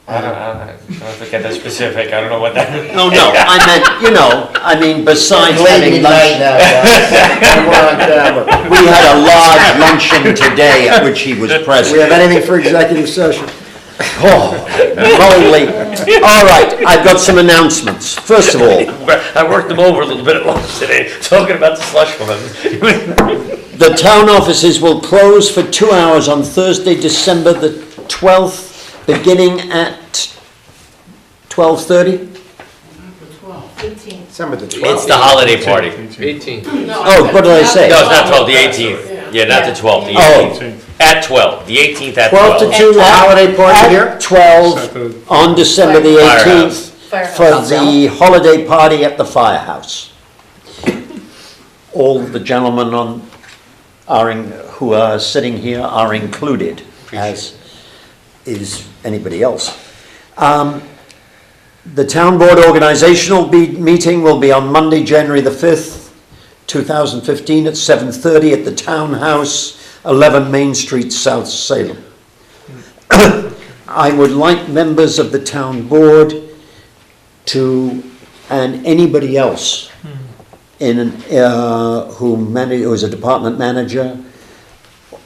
I don't have to get that specific, I don't know what that. No, I meant, besides Late having midnight lunch. now, guys. We're on camera. We had a large luncheon today at which he was We present. have anything for executive session? Oh, moly. All right, I've got some announcements. First of all, I worked them over a little bit at lunch today, talking about the slush fund. the town offices will close for 2 hours on Thursday, December the 12th, beginning at 12:30. December the It's 12th. the holiday party. 18. Oh, what did I say? No, it's not 12, the 18th. Yeah, not the 12th, the Oh. 18th. At 12, the 18th at 12 12. to 2, the holiday party here? At 12 on December the 18th for the holiday party at the firehouse. All the gentlemen who are sitting here are included, as is anybody else. The town board organizational meeting will be on Monday, January the 5th, 2015 at 7:30 at the Townhouse, 11 Main Street, South Salem. I would like members of the town board and anybody else who is a department manager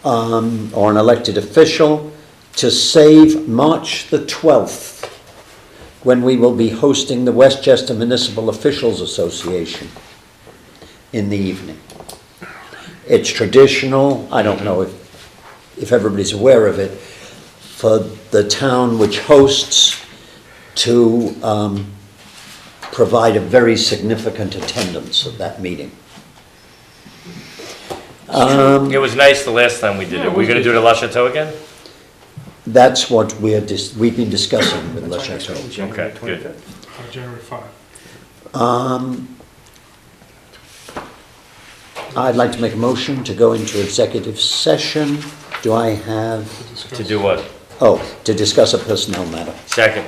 or an elected official to save March the 12th, when we will be hosting the Westchester Municipal Officials Association in the evening. It's traditional, I don't know if everybody's aware of it, for the town which hosts to provide a very significant attendance at that meeting. It was nice the last time we did it. We're gonna do it at La Chateau again? That's what we've been discussing with Le Chateau. Okay, good. January 5. I'd like to make a motion to go into executive session. Do I have, To do what? to discuss a personnel matter. Second.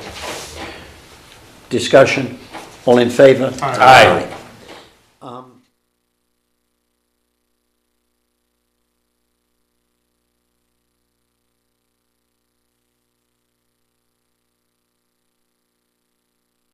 Discussion, all in favor? Aye.